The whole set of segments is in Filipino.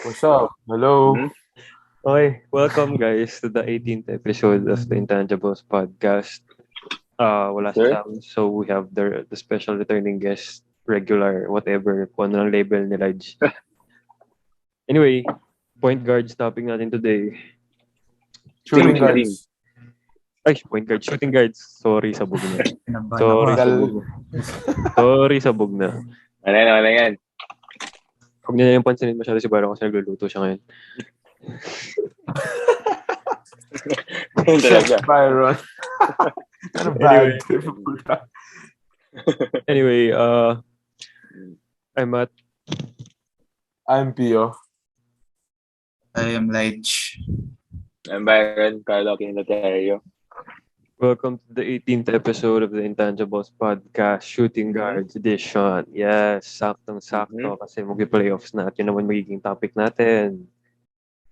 What's up? Hello. Okay, welcome guys to the 18th episode of the Intangibles Podcast. Wala si Sir? Sam, so we have the special returning guest, regular, whatever, kung ano ang label ni Laij. Anyway, point guard topic natin today. Shooting Team. guards. Ay, point guard, shooting guards. Sorry, sabog na. Pinabahan Sorry, ako. sabog na. Sorry, sabog na. Ano yan? Huwag niyo na yung pansinin masyado si Byron kasi nagluluto siya ngayon. Talaga. Byron. Ano Anyway. bad trip po na. Anyway, I'm at I'm Pio. I am Laij. I'm Byron, Carlo, Aquino, Leuterio. Welcome to the 18th episode of the Intangibles Podcast, Shooting Guards Edition. Yes, saktong-sakto kasi mag-playoffs na at yun naman magiging topic natin.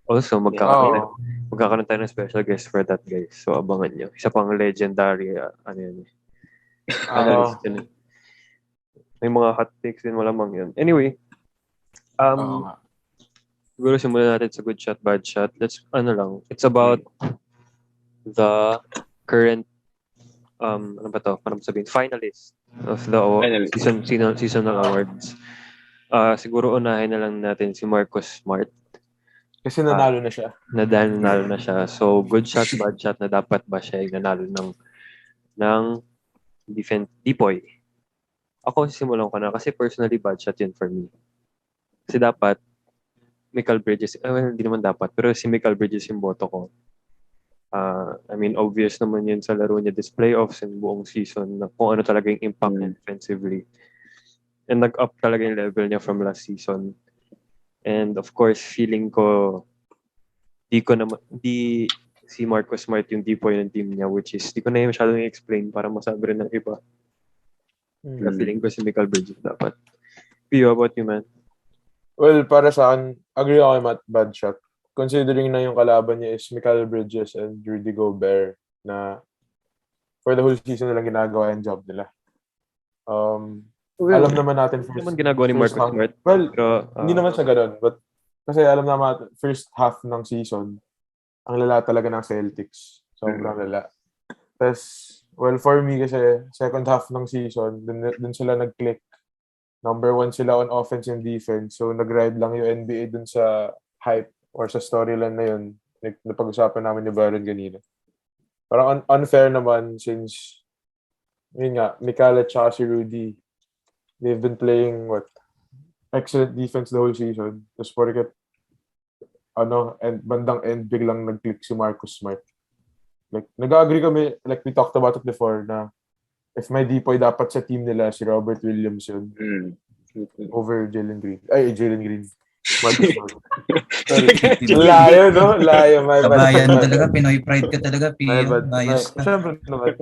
Also, magkakaroon tayo ng special guest for that, guys. So, abangan nyo. Isa pang legendary, analyst yun. May mga hot takes din, malamang yun. Anyway, siguro simulan natin sa good shot, bad shot. It's about the current finalist of the seasonal awards. Siguro unahin na lang natin si Marcus Smart. Kasi nanalo na siya. Nanalo na siya. So, good shot, bad shot na dapat ba siya yung nanalo ng Dipoy. Ako simulan ko na kasi personally bad shot yun for me. Kasi dapat Michael Bridges, hindi naman dapat, pero si Michael Bridges yung boto ko. Obvious naman yun sa laro niya this playoffs and buong season na kung ano talaga yung impact niya defensively. And nag-up talaga yung level niya from last season. And of course, feeling ko di si Marcus Smart yung Dipoy ng team niya, which is di ko na yung masyadong i-explain para masabi rin ng iba. Kaya feeling ko si Michael Bridges dapat. Pio, about you, man? Well, para sa akin, agree ako kay bad shot. Considering na yung kalaban niya is Michael Bridges and Rudy Gobert na for the whole season nilang ginagawa yung job nila. Alam naman natin first naman ginagawa ni Marcus Smart. Well, pero, hindi naman sa ganun. But kasi alam naman natin, first half ng season, ang lala talaga ng Celtics. Sobrang lala. Tapos, well, for me kasi, second half ng season, dun sila nag-click. Number 1 sila on offense and defense. So, nag-ride lang yung NBA dun sa hype or sa storyline na yun. Napag-usapan namin ni Byron kanina. Parang unfair naman since, yun nga, Mikal at saka si Rudy, they've been playing, excellent defense the whole season. Tapos porket, bandang end, biglang nag-click si Marcus Smart. Like, nag-agree kami, like we talked about it before, na if may Dipoy dapat sa team nila, si Robert Williams yun. Over Jalen Green. Marcus Smart. Layo, no? Layo. Kabayan talaga, Pinoy pride ka talaga, Pio. Ayos ka. Siyempre naman.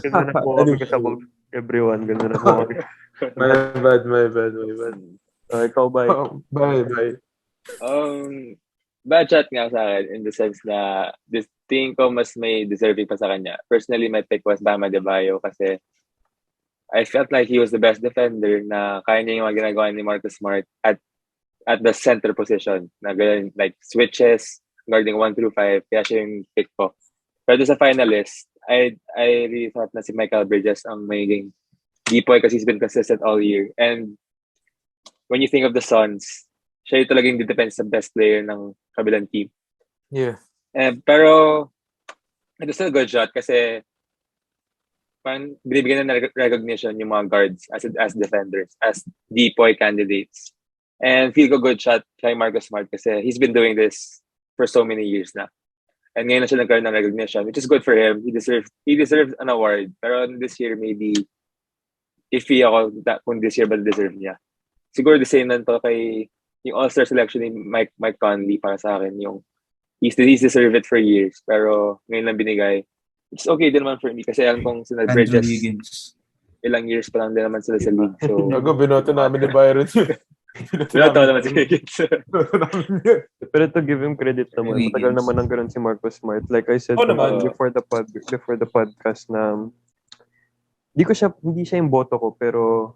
Ganda na po kami kasabog everyone. Ganda na po kami. My bad. Ikaw, bye. Bye. Bad shot nga sa akin in the sense na this tingin ko mas may deserving pa sa kanya. Personally, my pick was Bam Adebayo kasi I felt like he was the best defender na kaya niya yung mga ginagawa ni Marcus Smart at the center position na ganyan, like switches, guarding 1 through 5, kaya siya yung pick ko. Pero sa finalist, I really thought na si Michael Bridges ang magiging Dipoy kasi he's been consistent all year. And when you think of the Suns, siya yung talagang depends sa best player ng kabilang team. Yeah. Pero it was still a good shot kasi parang binibigyan na recognition yung mga guards as defenders, as Dipoy candidates. And feel ko good shot kay Marcus Smart kasi he's been doing this for so many years na. And ngayon na siya nagkaroon ng recognition, which is good for him. He deserves an award. Pero this year, maybe, iffy ako kung this year ba deserve niya. Siguro the same nanto kay yung All-Star selection ni Mike Conley para sa akin. Yung he's deserved it for years. Pero ngayon lang binigay. It's okay din naman for me kasi alam kong sila Bridges, ilang years pa lang din naman sila sa league. So, binoto namin ni Byron yun. Binoto naman si Higgins. Pero to give him credit naman, matagal naman ang ganun si Marcus Smart. Like I said before the podcast na hindi siya yung boto ko, pero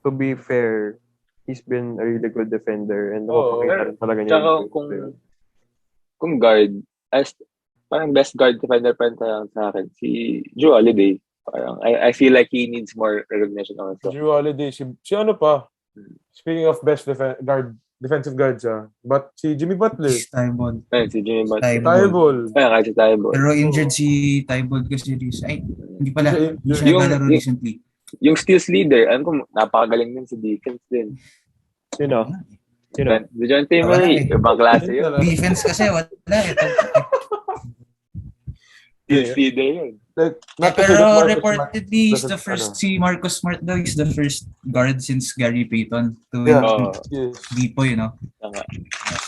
to be fair, he's been a really good defender and Oo. napapakita rin talaga niya. Tsaka kung guard, as parang best guard defender pa rin sa akin, si Drew Holiday. Parang, I feel like he needs more recognition also. Drew Holiday, si ano pa? Speaking of best defensive guards, but si Jimmy Butler. Tybalt. Si Jimmy Butler. Tybalt. Kahit si Tybalt. Pero injured si Tybalt kasi hindi pala. Hindi siya nagalaro recently. Yung steals leader, alam ko, napakagaling din sa defense din. Sino? DeJounte Murray, ibang klase yun. Defense kasi, wala. Steals leader yun. Pero reportedly, he's the first, si Marcus Smart daw, he's the first guard since Gary Payton to win Dipoy, no?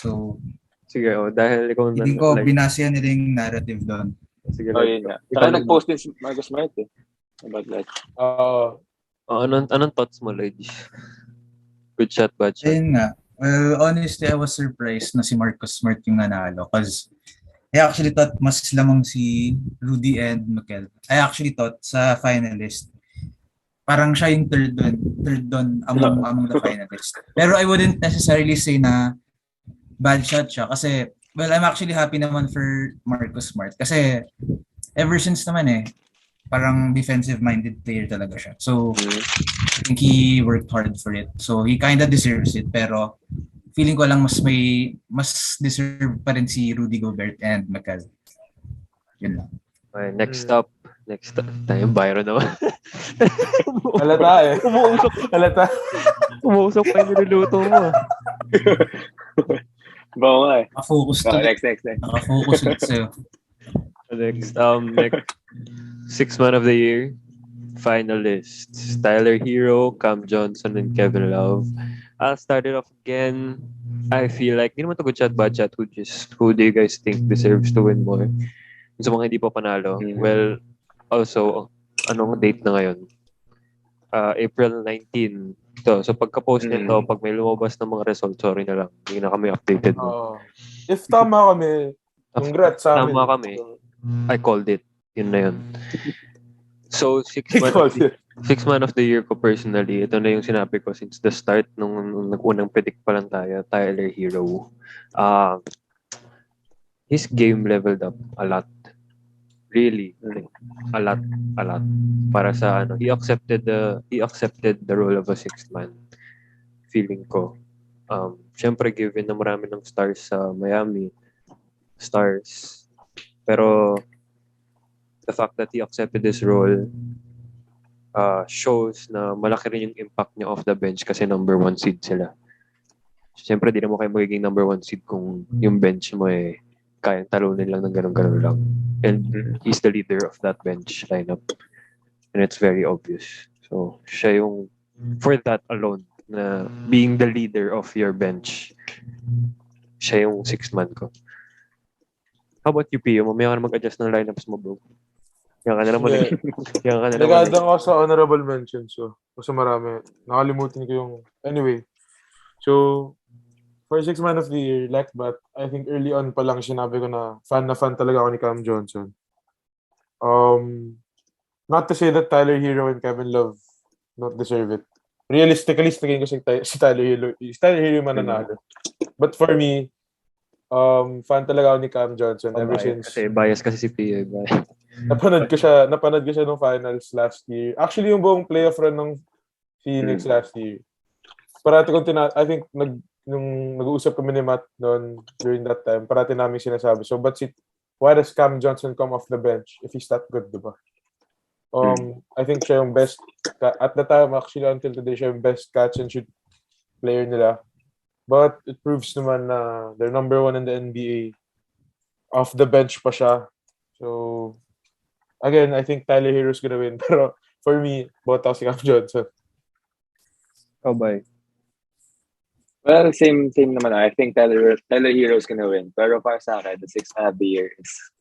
So, sige, dahil ikaw hindi ko binasa nila yung narrative doon. Sige, yun nga. Saka nag-post din si Marcus Smart about that. Anong thoughts mo, Laij? Good shot, bad shot? Ayun nga. Well, honestly, I was surprised na si Marcus Smart yung nanalo because I actually thought mas lamang si Rudy and Mikel. I actually thought sa finalist, parang siya yung third doon among the finalists. Pero I wouldn't necessarily say na bad shot siya kasi, well, I'm actually happy naman for Marcus Smart kasi ever since naman parang defensive-minded player talaga siya. So, I think he worked hard for it. So, he kinda deserves it. Pero, feeling ko lang mas deserve pa rin si Rudy Gobert and Mikel. Yun lang. Okay, next up. Tayo Byron naman. Halata Halata. Umuusok pa yung niluluto mo. Bawa nga Naka-focus to. Next. Naka-focus ulit sa'yo. Next, Sixth Man of the Year finalists: Tyler Hero, Cam Johnson, and Kevin Love. I'll start it off again. I feel like, hindi naman to good shot, bad shot. Who do you guys think deserves to win more? Sa mga hindi pa panalo. Well, also, anong date na ngayon? April 19. So pagka-post nito, pag may lumabas ng mga results, sorry na lang. Hindi na kami updated. If tama kami, congrats sa amin. Tama kami, I called it. Yun na yun. So, Sixth Man of the Year ko personally, ito na yung sinabi ko since the start nung nag-unang predict pa lang tayo, Tyler Hero. His game leveled up a lot. Really. A lot. Para sa he accepted the role of a sixth man. Feeling ko. Syempre given na marami ng stars sa Miami. Pero the fact that he accepted this role shows na malaki rin yung impact niya off the bench kasi number 1 seed sila. Siyempre, di naman kayo magiging number 1 seed kung yung bench mo kayang talunin lang ng ganun-ganun lang. And he's the leader of that bench lineup. And it's very obvious. So, siya yung, for that alone, na being the leader of your bench, siya yung sixth man ko. How about you, Pio? Mamaya ka na mag-adjust ng lineups mo, bro. Yan ka na naman. Nagkadang ako sa honorable mention. So, kasi marami. Nakalimutin ko yung... Anyway. So, for Sixth Man of the Year, but I think early on pa lang sinabi ko na fan talaga ako ni Cam Johnson. Not to say that Tyler Hero and Kevin Love not deserve it. Realistically, tingin ko si Tyler Hero. Si Tyler Hero yung mananalo. But for me, fan talaga ako ni Cam Johnson ever since. Kasi bias kasi si Pio. Napanood ko siya nung finals last year. Actually, yung buong playoff run ng Phoenix last year. Parati kong I think nung nag-uusap kami ni Matt noon during that time, parati namin sinasabi. So, why does Cam Johnson come off the bench if he's that good, diba? I think siya yung best, at the time, actually, until today, siya yung best catch and shoot player nila. But it proves naman na they're number 1 in the NBA. Off the bench pa siya. So, again, I think Tyler Hero's gonna win. Pero for me, bota ako si Cam Johnson. Oh, bye. Well, same naman. I think Tyler Hero's gonna win. Pero para sa akin, the sixth man of the year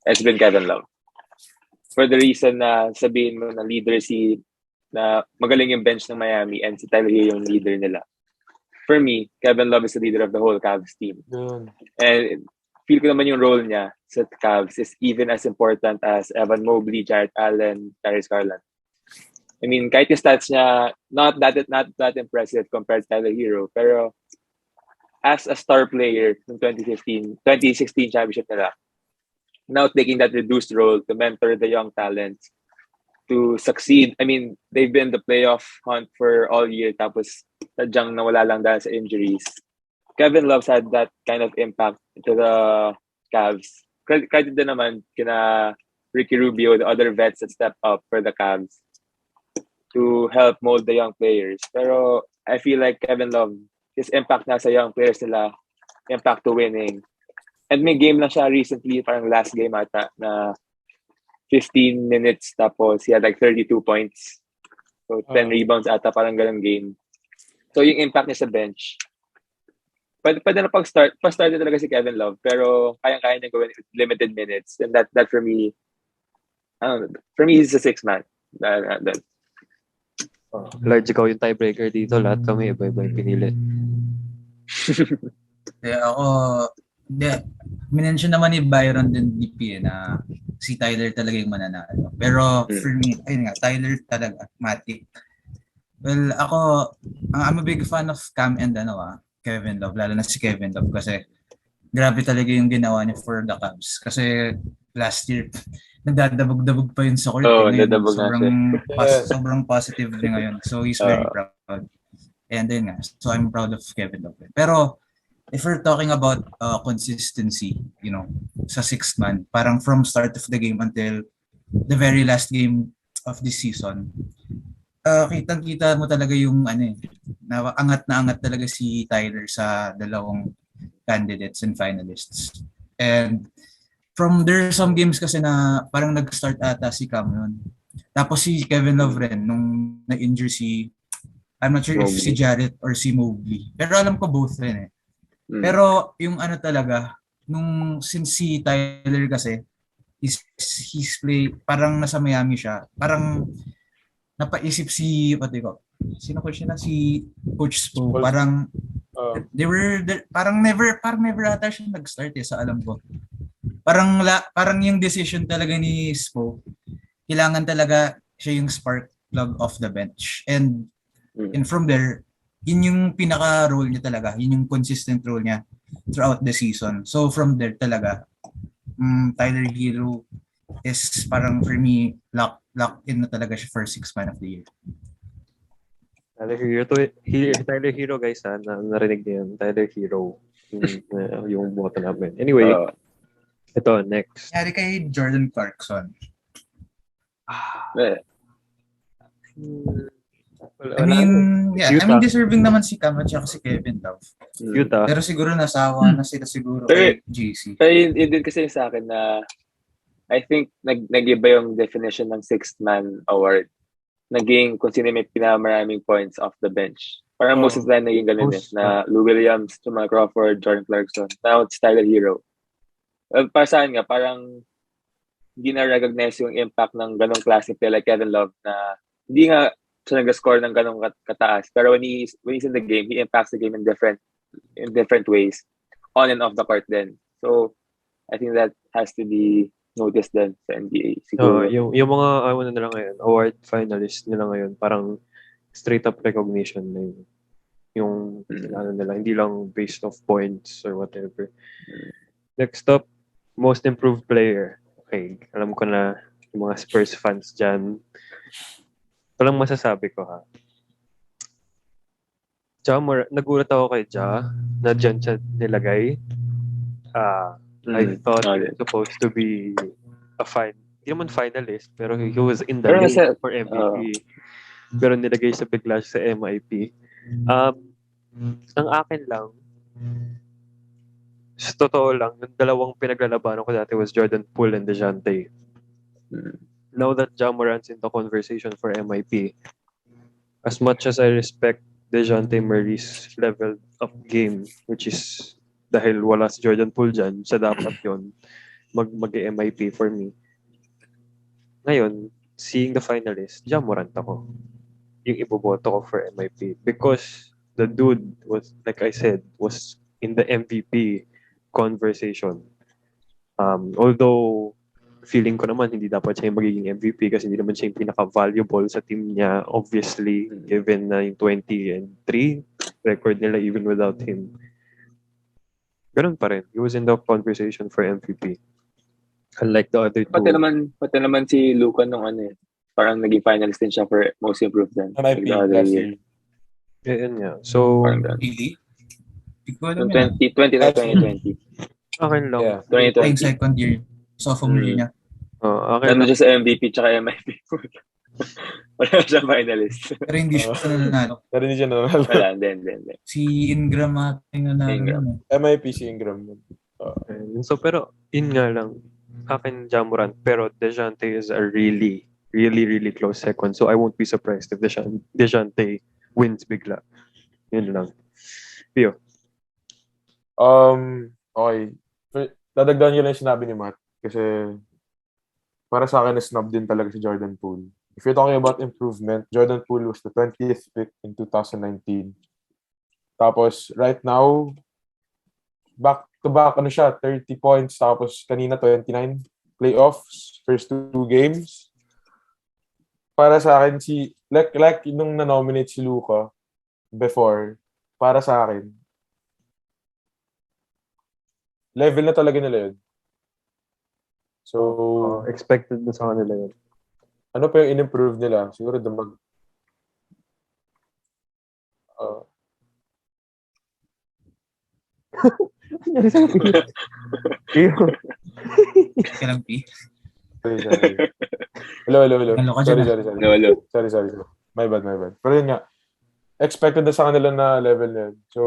has been Kevin Love. For the reason na sabihin mo na leader na magaling yung bench ng Miami and si Tyler Hero yung leader nila. For me, Kevin Love is the leader of the whole Cavs team. And feel ko naman yung role niya sa Cavs is even as important as Evan Mobley, Jarrett Allen, Darius Garland. I mean, kahit yung stats niya, not that impressive compared to Tyler Hero, pero as a star player ng 2016 championship nila, now taking that reduced role to mentor the young talents to succeed. I mean, they've been the playoff hunt for all year, tapos sadyang nawala lang dahil sa injuries. Kevin Love had that kind of impact to the Cavs. Credit din naman kina Ricky Rubio, the other vets that stepped up for the Cavs to help mold the young players. Pero I feel like Kevin Love, his impact na sa young players nila, impact to winning. And may game lang siya recently, parang last game ata, na 15 minutes, tapos he had like 32 points. So 10 rebounds ata, parang ganun game. So yung impact niya sa bench, pwede na pag-start na talaga si Kevin Love, pero kayang-kaya niya gawin limited minutes. And that for me, I don't know, for me, he's a six man. Laij, ikaw yung tiebreaker dito. Lahat kami iba-iba yung pinili. Ako, minention naman ni Byron din DP na si Tyler talaga yung mananalo. Pero for me, ayun nga, Tyler talaga, matic. Well, ako, I'm a big fan of Cam and Kevin Love, lalo na si Kevin Love kasi grabe talaga yung ginawa niya for the Cavs. Kasi last year, nagdadabog-dabog pa yun sa court. Nadabog na siya. Sobrang positive din ngayon. So he's very proud. And then nga, so I'm proud of Kevin Love. Pero if we're talking about consistency, sa sixth man, parang from start of the game until the very last game of this season, kitang-kita mo talaga yung angat na angat talaga si Tyler sa dalawang candidates and finalists. And from there some games kasi na parang nag-start ata si Cam yun. Tapos si Kevin Love rin nung na-injure I'm not sure if si Jarrett or si Mobley. Pero alam ko both rin eh. Pero yung talaga, since si Tyler kasi, his play, parang nasa Miami siya. Parang napaisip si Coach Spo. Parang parang never ata siya nag-start sa alam ko. Parang yung decision talaga ni Spo, kailangan talaga siya yung spark plug off the bench. And from there, yun yung pinaka-role niya talaga. Yun yung consistent role niya throughout the season. So from there talaga, Tyler Hero is parang for me, locked in na talaga siya for 6th man of the year. Tyler Hero guys, narinig niyo yun. Tyler Hero. Yung boto namin. Anyway, ito, next. Yari kay Jordan Clarkson. I mean, deserving naman si Cam at si Kevin Love. Utah. Pero siguro nasawa na sila siguro kay JC. Pero yun din kasi sa akin na I think nag-iba yung definition ng sixth man award. Naging kung sino may pinamaraming points off the bench. Parang most of the time naging ganun na Lou Williams, Jamal Crawford, Jordan Clarkson. Now it's Tyler Hero. Para sa akin nga, parang hindi na-recognize yung impact ng ganong classic play like Kevin Love na hindi nga siya nag-score ng ganong kataas. Pero when he's in the game, he impacts the game in different ways, on and off the court then. So, I think that has to be noticed then sa NBA. Siguro. Yung mga nila ngayon, award finalists nila ngayon, parang straight up recognition na yun. Yung nila, hindi lang based off points or whatever. Next up, most improved player. Okay, alam ko na yung mga Spurs fans dyan. Ito lang masasabi ko ha. Nagulat ako kay na dyan siya nilagay. I thought he was supposed to be hindi naman finalist, pero he was in the race for MVP. Pero nilagay sa bigla sa MIP. Ang akin lang, sa totoo lang, yung dalawang pinaglalabanan ko dati was Jordan Poole and DeJounte. Now that Ja Morant's in the conversation for MIP, as much as I respect DeJounte Murray's level of game, which is dahil wala si Jordan Poole dyan, sa dapat yun, mag-MIP for me. Ngayon, seeing the finalist, Ja Morant ako. Yung iboboto ko for MIP. Because the dude was, like I said, was in the MVP conversation. Although feeling ko naman hindi dapat siya yung magiging MVP kasi hindi naman siya yung pinaka-valuable sa team niya, obviously, given na yung 20-3 record nila even without him. Ganun pa rin. He was in the conversation for MVP. Unlike the other two. Pati naman si Luka nung parang naging finalist din siya for most improved then. MIP the other last year. year. Yun nga. So, Really? Hindi ko alam Yung yun. 2020. akin lang. Yeah. 20 2020. second year. Sophomore year niya. Akin Nandun lang. siya sa MVP tsaka MIP. Wala siya finalist. Pero hindi siya nanalo. Pero hindi siya nanalo. Wala, hindi. Si Ingram ating nanalo. Ingram. MIP si Ingram. So, pero, yun nga lang. Akin, Ja Morant. Pero DeJounte is a really, really, really close second. So, I won't be surprised if DeJounte wins bigla. Yun lang. Pio. Okay. Dadagdagan nyo lang yung sinabi ni Matt. Kasi para sa akin, snub din talaga si Jordan Poole. If you're talking about improvement, Jordan Poole was the 20th pick in 2019. Tapos, right now, back-to-back, 30 points. Tapos, kanina, 29 playoffs, first two games. Para sa akin, like nung na-nominate si Luka before, para sa akin, level na talaga nila yun. So, Expected na sa kanila yun. ano pa yung in-improve nila? Siguro damag. Nangyari sa Pio. Kailang P. Sorry. Hello. Hello ka dyan, Sorry. Sorry. My bad. Pero yun nga, expected na sa kanila na level na yun. So,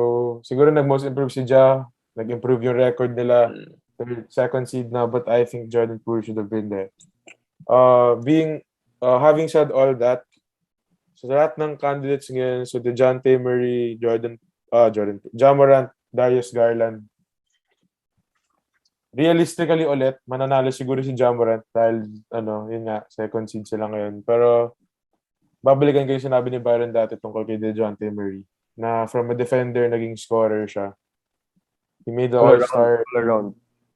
siguro nag-most improve si Ja, nag-improve yung record nila, second seed na, but I think Jordan Poole should have been there. Having said all that, so lahat ng candidates ngayon, so DeJounte Murray, Ja Morant, Darius Garland. Realistically ulit, mananalo siguro si Ja Morant dahil, yun nga, second seed sila ngayon. Pero, babalikan ko yung sinabi ni Byron dati tungkol kay DeJounte Murray, na from a defender, naging scorer siya. He made the All-Star.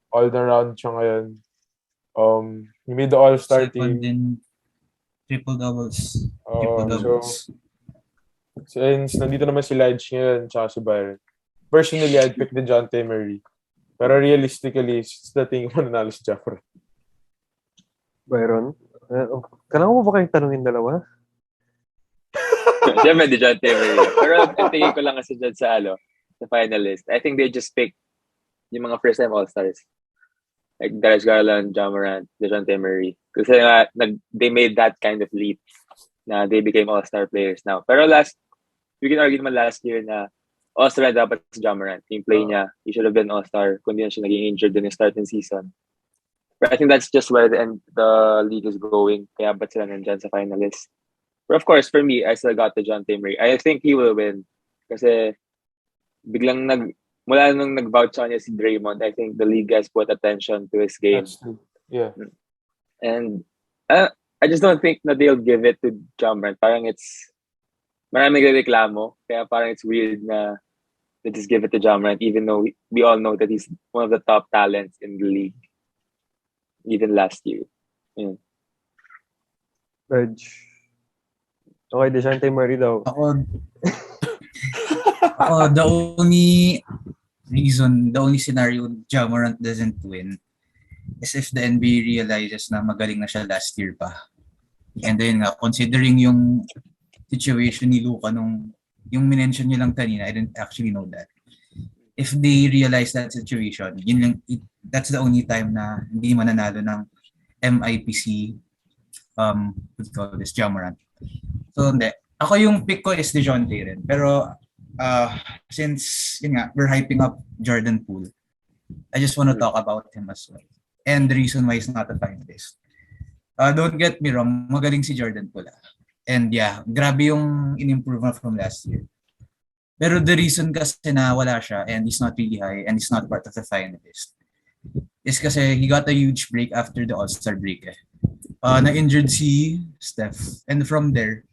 All-around siya ngayon. He made the All-Star team. Second din, triple doubles. So, since nandito naman si Laij ngayon, tsaka si Byron. Personally, I'd pick DeJounte Murray. Pero realistically, it's the thing mo nanalo si Jaffer. Byron? Kailangan mo ba kayong tanungin dalawa? Siyempre, DeJounte Murray. Pero tingin ko lang kasi dyan sa finalist. I think they just pick yung mga first-time All-Stars. Like Darius Garland, Ja Morant, DeJounte Murray. Kasi they made that kind of leap na they became All-Star players now. Pero we can argue naman last year na All-Star dapat si Ja Morant. Yung play niya, he should have been All-Star kung di na siya naging injured in the starting season. But I think that's just where the league is going. Kaya ba't sila nandyan sa finalist? But of course, for me, I still got DeJounte Murray. I think he will win. Kasi biglang mula nung nag-vouch sa kanya si Draymond, I think the league has put attention to his game. That's true. Yeah. And I just don't think na they'll give it to Ja Morant. Parang maraming reklamo. Kaya parang it's weird na they just give it to Ja Morant even though we all know that he's one of the top talents in the league. Even last year. Yeah. Reg. Okay, DeJounte Murray daw. Ako, the only scenario Ja Morant doesn't win is if the NBA realizes na magaling na siya last year pa. And then considering yung situation ni Luka yung minention niyo lang kanina, I didn't actually know that. If they realize that situation, that's the only time na hindi mananalo ng MIPC Ja Morant. So, hindi. Ako yung pick ko is DeJounte rin. Pero, since, we're hyping up Jordan Poole, I just want to talk about him as well. And the reason why he's not a finalist. Don't get me wrong, magaling si Jordan Poole. And yeah, grabe yung in-improve from last year. Pero the reason kasi na wala siya and he's not really high and he's not part of the finalist is kasi he got a huge break after the All-Star break. Na-injured si Steph. And from there,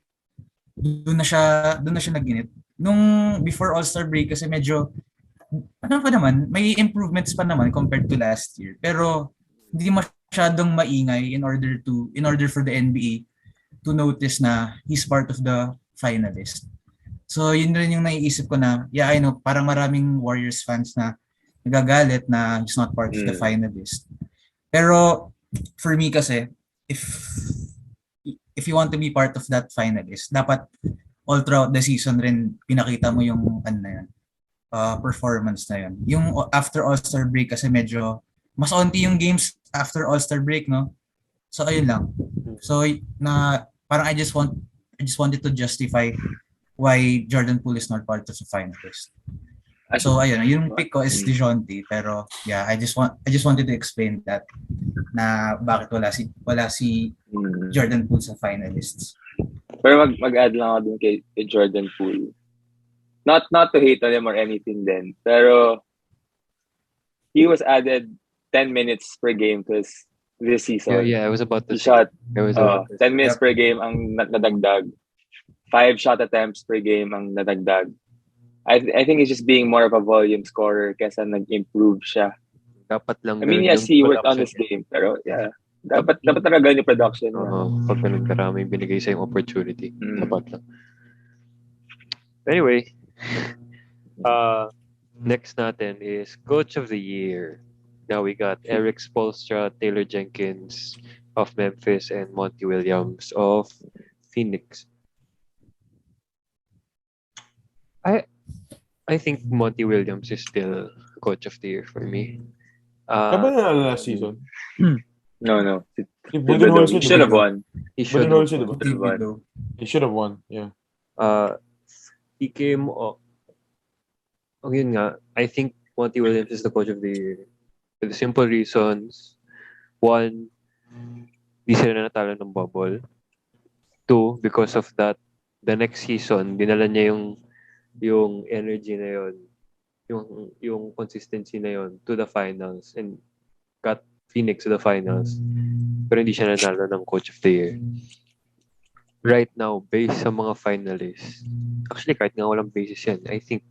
doon na siya nag-init. Nung before All-Star break kasi medyo may improvements pa naman compared to last year. Pero hindi masyadong maingay in order for the NBA to notice na he's part of the finalist. So yun rin yung naiisip ko na, yeah, I know, parang maraming Warriors fans na nagagalit na he's not part of the finalist. Pero for me kasi, if you want to be part of that finalist, dapat all throughout the season rin pinakita mo yung performance na yun. Yung after All-Star break kasi medyo mas onti yung games after All-Star break, no? So ayun lang. So na parang I just wanted to justify why Jordan Poole is not part of the finalist. So ayun, yung pick ko is DeJounte, pero yeah, I just wanted to explain that na bakit wala si Jordan Poole sa finalists. Pero mag-add lang ako dun kay Jordan Poole. Not to hate on him or anything then, pero he was added 10 minutes per game this season. Yeah, I was about to say. Shot, 10 minutes per game ang nadagdag. 5 shot attempts per game ang nadagdag. I think he's just being more of a volume scorer kesa nag-improve siya. Dapat lang. I mean, yes, he worked on this game, pero yeah. Dapat talaga yung production. Pag ganun karami binigay sa yung opportunity. Dapat lang. Anyway, next natin is Coach of the Year. Now we got Eric Spoelstra, Taylor Jenkins of Memphis, and Monty Williams of Phoenix. I think Monty Williams is still Coach of the Year for me. Kaba na last season? No. He should have won. He should have won, yeah. He came up. Yun nga, I think Monty Williams is the Coach of the Year. For the simple reasons. 1, di sila natalo ng bubble. 2, because of that, the next season, dinala niya yung energy na yun, yung consistency na yun to the finals and got Phoenix to the finals. Pero hindi siya nanalo ng Coach of the Year. Right now, based sa mga finalists, actually kahit nga walang basis yan, I think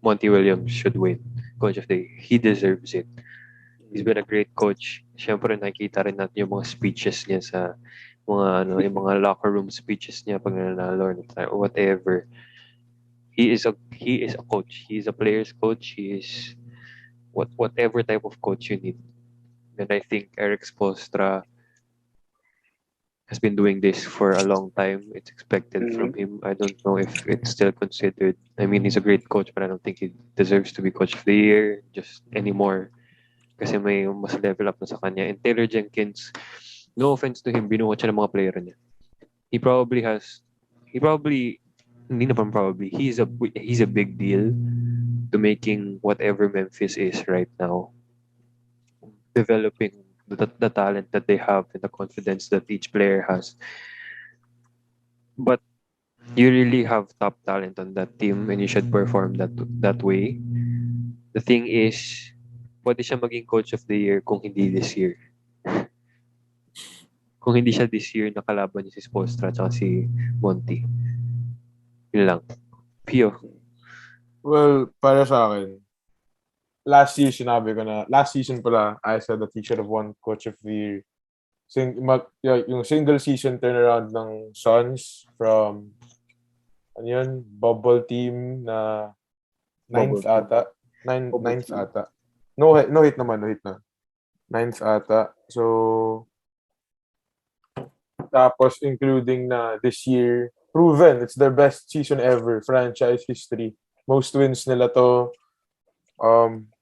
Monty Williams should win Coach of the Year. He deserves it. He's been a great coach. Siyempre nakikita rin natin yung mga speeches niya sa yung mga locker room speeches niya pag nanalo or whatever. He is a coach. He is a player's coach. He is whatever type of coach you need. And I think Eric Spoelstra has been doing this for a long time. It's expected from him. I don't know if it's still considered. I mean, he's a great coach, but I don't think he deserves to be Coach of the Year just anymore. Kasi may mas level up na sa kanya. And Taylor Jenkins, no offense to him, binuhat siya ng mga player niya. He's a big deal to making whatever Memphis is right now. Developing the talent that they have and the confidence that each player has. But you really have top talent on that team and you should perform that way. The thing is, pwede siya maging Coach of the Year kung hindi this year. Kung hindi siya this year, nakalaban niya si Spoelstra at si Monty. Yun lang. Pio. Well, para sa akin, last season pala, I said that he should have won Coach of the Year. Yung single season turnaround ng Suns from bubble team na ninth ata. No hit na. Ninth ata. So, tapos including na this year, proven it's their best season ever, franchise history. Most wins nila to.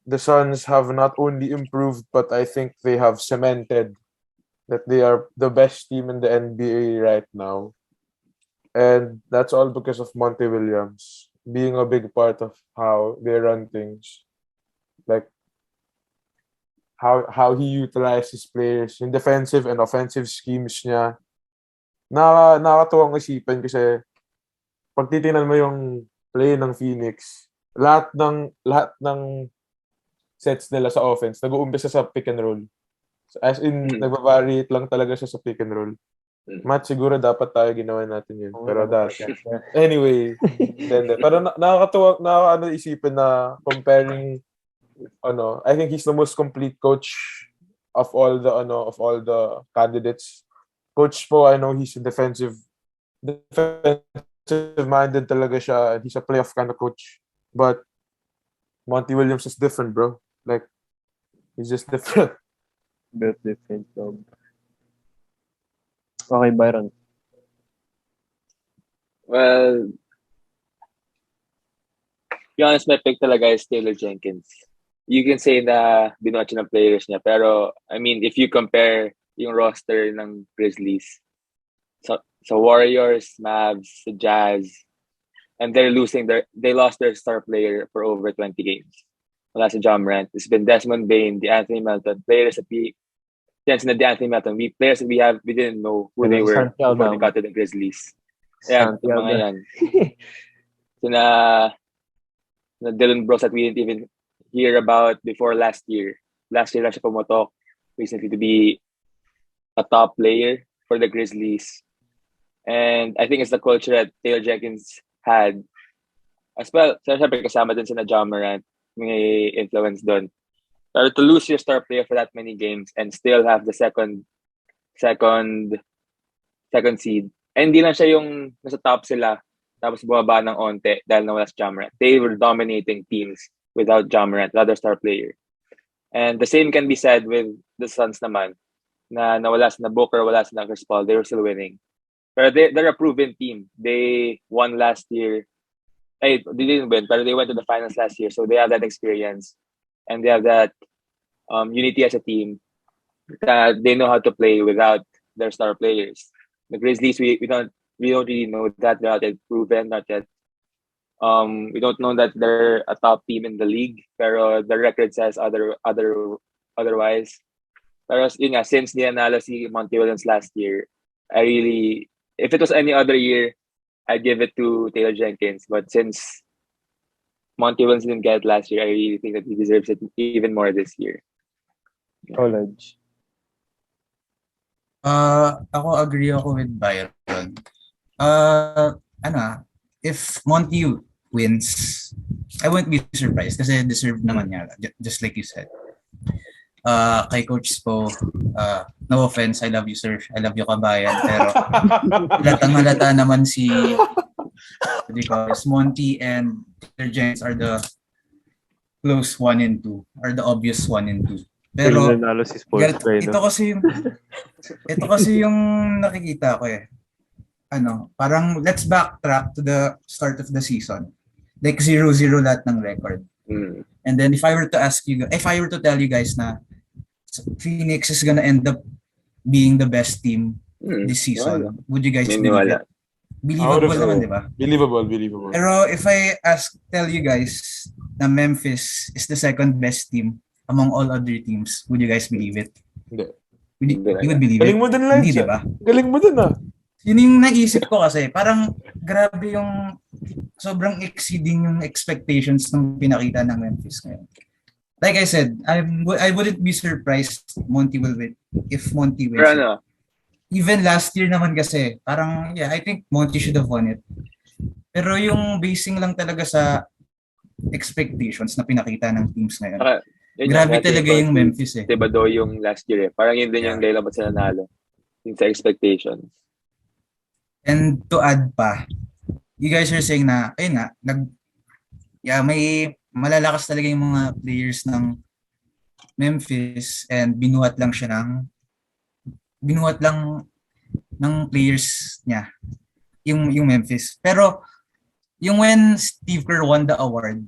The Suns have not only improved, but I think they have cemented that they are the best team in the NBA right now. And that's all because of Monty Williams being a big part of how they run things. Like, how he utilizes players, yung defensive and offensive schemes niya. Nakakatuwang isipin kasi pag titingnan mo yung play ng Phoenix, lahat ng sets nila sa offense nag-uumpisa sa pick and roll. As in, nagva-variate lang talaga siya sa pick and roll. Matt, siguro dapat tayo ginawa natin yun. Pero anyway, pero nakakatuwa isipin na comparing I think he's the most complete coach of all the candidates. Coach po, I know he's a defensive minded talaga siya. He's a playoff kind of coach. But Monty Williams is different, bro. Like, he's just different. Bit different, dog. Okay, Byron. Well, to be honest, my pick talaga is Taylor Jenkins. You can say na binuhat siya ng players niya, pero I mean, if you compare yung roster ng Grizzlies sa Warriors, Mavs, sa Jazz, and they lost their star player for over 20 games. Wala si Ja Morant. It's been Desmond Bane, DeAnthony Melton, players that we didn't know who they were before they got to the Grizzlies. Ayan, yung mga yan. So na Dylan Brooks that we didn't even hear about before last year. Last year lang siya pumotok recently to be a top player for the Grizzlies. And I think it's the culture that Taylor Jenkins had. As well, siyempre kasama din sina Ja Morant, may influence doon. Pero to lose your star player for that many games and still have the second seed. And hindi lang siya yung nasa top sila tapos bumaba ng onte dahil nawala si Ja Morant. They were dominating teams without Ja Morant, the other star player. And the same can be said with the Suns naman, na nawala si Booker, wala si Chris Paul, they were still winning. Pero they're a proven team. They won last year. They didn't win, but they went to the finals last year, so they have that experience. And they have that unity as a team that they know how to play without their star players. The Grizzlies, we don't really know that. They're not yet proven, not yet. We don't know that they're a top team in the league, pero the record says otherwise. Pero yun nga, since nanalo si Monty Williams last year, if it was any other year, I'd give it to Taylor Jenkins. But since Monty Williams didn't get it last year, I really think that he deserves it even more this year. College. Ako agree ako with Byron. If Monty wins, I won't be surprised kasi deserve naman niya, just like you said. Kay Coach Spo, no offense, I love you, sir. I love you, kabayan. Pero halatang-halata naman si Monty and Taylor Jenkins are the close 1 and 2, or the obvious 1 and 2. Pero ito kasi yung nakikita ko eh. Parang let's backtrack to the start of the season. Like 0-0 lahat ng record. And then if I were to tell you guys na Phoenix is gonna end up being the best team this season, would you guys believe it? Believable naman, di ba? Believable. Pero if I tell you guys na Memphis is the second best team among all other teams, would you guys believe it? Hindi. You would believe it? Galing mo din, Laij. Hindi, di ba? Galing mo din, Yun yung naisip ko kasi, parang grabe yung sobrang exceeding yung expectations ng pinakita ng Memphis ngayon. Like I said, I wouldn't be surprised Monty will win if Monty wins. Pero Even last year naman kasi, parang, I think Monty should have won it. Pero yung basing lang talaga sa expectations na pinakita ng teams ngayon. Grabe talaga yung Memphis eh. Diba do yung last year eh. Parang yun din yung dahilan ba't sila nalo. Yung sa expectations. And to add pa, you guys are saying na, ayun nga, may malalakas talaga yung mga players ng Memphis and binuhat lang ng players niya yung Memphis. Pero yung when Steve Kerr won the award,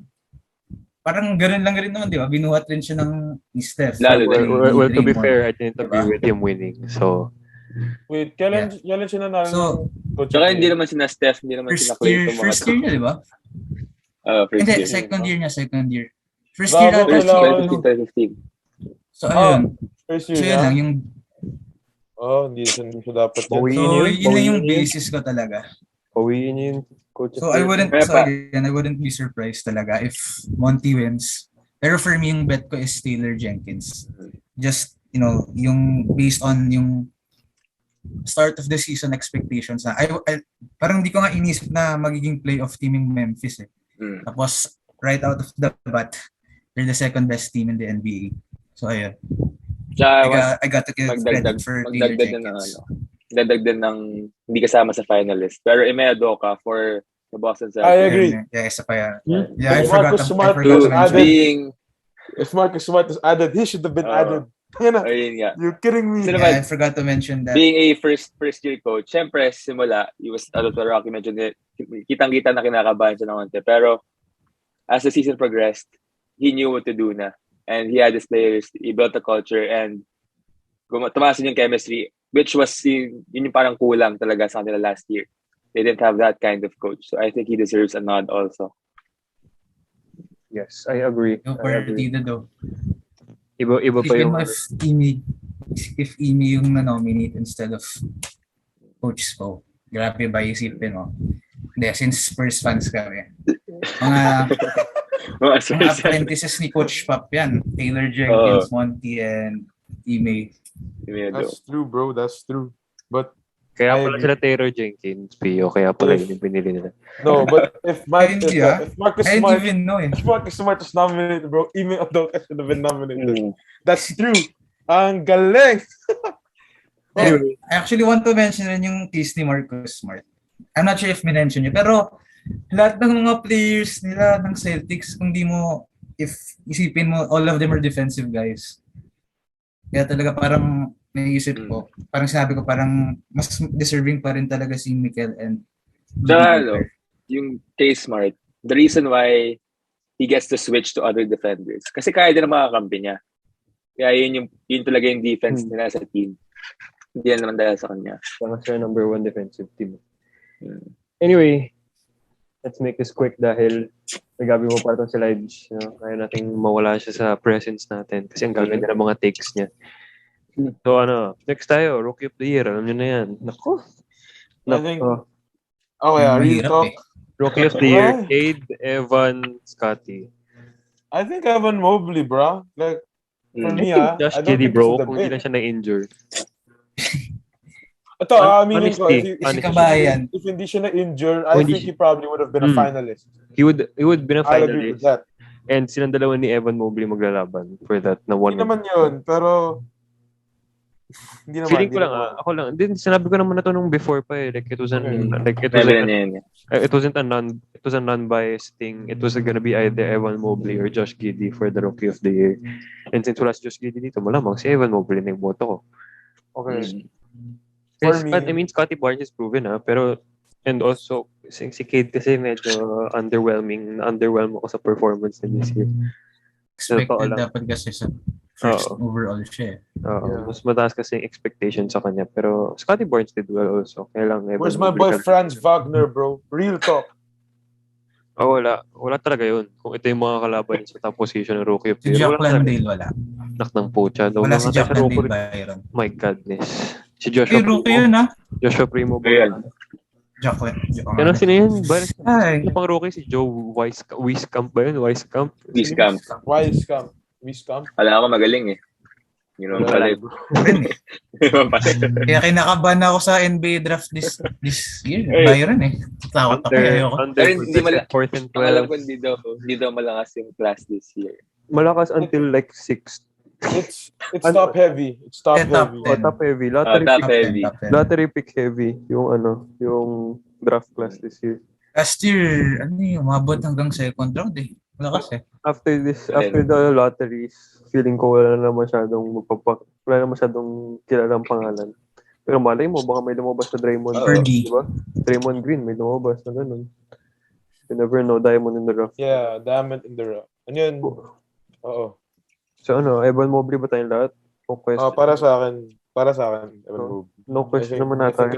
parang ganoon lang rin naman, di ba? Binuhat rin siya ni Steph. Well, to be fair, I didn't agree with him winning. So wait, kailan siya nanalo? So, saka hindi naman sina Steph, hindi naman sina Clay. First year niya, di ba? Hindi, second year. First year na. 2015. So, ayun. First year so, yun lang. Yung hindi siya dapat. So, yun lang yung basis ko talaga. Pawiin yung coach. So, I wouldn't be surprised talaga if Monty wins. Pero for me, yung bet ko is Taylor Jenkins. Just, yung based on yung start of the season expectations na parang di ko nga inisip na magiging playoff team yung Memphis eh. Tapos right out of the bat, they're the second best team in the NBA. So ayun. Tsaka, I got to give credit for Taylor Jenkins. Dagdag ng hindi kasama sa finalist. Pero Imedo ka for the Boston Celtics. I agree. Yeah, isa pa yan. Hmm? Yeah, I If forgot Marcus to Smart mention. Being, If Marcus Smart is added, he should have been added. ayun nga. You're kidding me. Sino Yeah, I forgot to mention that. Being a first year coach, syempre simula, he was a little rocky, medyo kitang-kita na kinakabahan siya ng konti. Pero as the season progressed, he knew what to do na. And he had his players, he built a culture, and tumasin yung chemistry, which was yun yung parang kulang talaga sa kanila last year. They didn't have that kind of coach. So I think he deserves a nod also. Yes, I agree. Yung partida daw. Iba pa yung... If Imi yung na-nominate instead of Coach Spo. Grabe ba isipin mo? Hindi, since Spurs fans kami. Mga apprentices ni Coach Pop yan. Taylor Jenkins, Monty, and Ime. That's true, bro. That's true. But Kaya pala sila Taylor Jenkins, Pio. Kaya pala yun yung pinili nila. no, but if Marcus I Smart, didn't even know eh. if Marcus Smart was nominated, bro, Ime Udoka should have been nominated. That's true. Ang galing. Anyway, I actually want to mention rin yung case ni Marcus Smart. I'm not sure if minention niyo, pero lahat ng mga players nila ng Celtics, kung di mo, if isipin mo, all of them are defensive guys. Kaya talaga parang naisip ko, parang sinabi ko, parang mas deserving pa rin talaga si Mikel and yung case Smart, the reason why he gets to switch to other defenders, kasi kaya din ang mga kampi niya. Kaya yun talaga yung defense nila sa team. Hindi yan naman dahil sa kanya. Kaya siya number 1 defensive team. Anyway, let's make this quick dahil nagabi mo pa ito si Laij. Kaya nating mawala siya sa presence natin kasi ang gaganda ng mga takes niya. So next tayo, Rookie of the Year. Alam niyo na yan. Nako. Real talk. Rookie of the Year, Cade, Evan, Scotty. I think Evan Mobley, bro. Like, for me, Josh Giddey, bro, kung hindi lang siya na-injure. Ito, aminin ko, if hindi siya na-injure, I think he probably would have been a finalist. He would been a I'll agree with finalist. that. And silang dalawa ni Evan Mobley maglalaban for that na one. Hindi naman yun, pero hindi naman. Feeling ko lang, ako lang. Din sinabi ko naman na to nung before pa eh. It was a non-biased thing. It was gonna be either Evan Mobley or Josh Giddey for the Rookie of the Year. And since wala si Josh Giddey dito, malamang si Evan Mobley na yung boto ko. Okay. For me, Scotty Barnes is proven pero and also si Cade kasi medyo underwhelm ako sa performance niya this year. Expected dapat kasi sa first overall siya. Mas mataas kasi yung expectation sa kanya. Pero Scotty Barnes did well also. Kaya lang, where's my boy Franz Wagner, bro? Real talk. Wala. Wala talaga yun. Kung ito yung mga kalaban sa top position ng Rookie of the Year. Si Jack Landale wala. Nak ng pucha. Wala si Jack Landale, Byron. My goodness. Si Joshua Primo. Rookie yun Joshua Primo. Jack. Ano sino yun? Ano pang rookie? Si Joe Wieskamp ba yun? Wieskamp. Alam ako magaling eh. You know, pala. Kaya kinakabahan ako sa NBA draft this year. Byron eh. Takot ako. Hindi alam ko hindi daw malakas yung class this year. Malakas until like 6th. It's top heavy. It's top heavy. Top heavy. Lottery pick heavy. Yung draft class this year. Last year, umabot hanggang second round eh. Malakas eh. After the lotteries, feeling ko wala na masyadong kilalang pangalan. Pero malay mo, baka may lumabas na Draymond. Diba? Draymond Green, may lumabas na ganun. You never know, Diamond in the Rough. Yeah, Diamond in the Rough. Ano yun? Oo. So Evan Mobley ba tayong lahat? No question. Para sa akin, Evan Mobley. No question naman natin.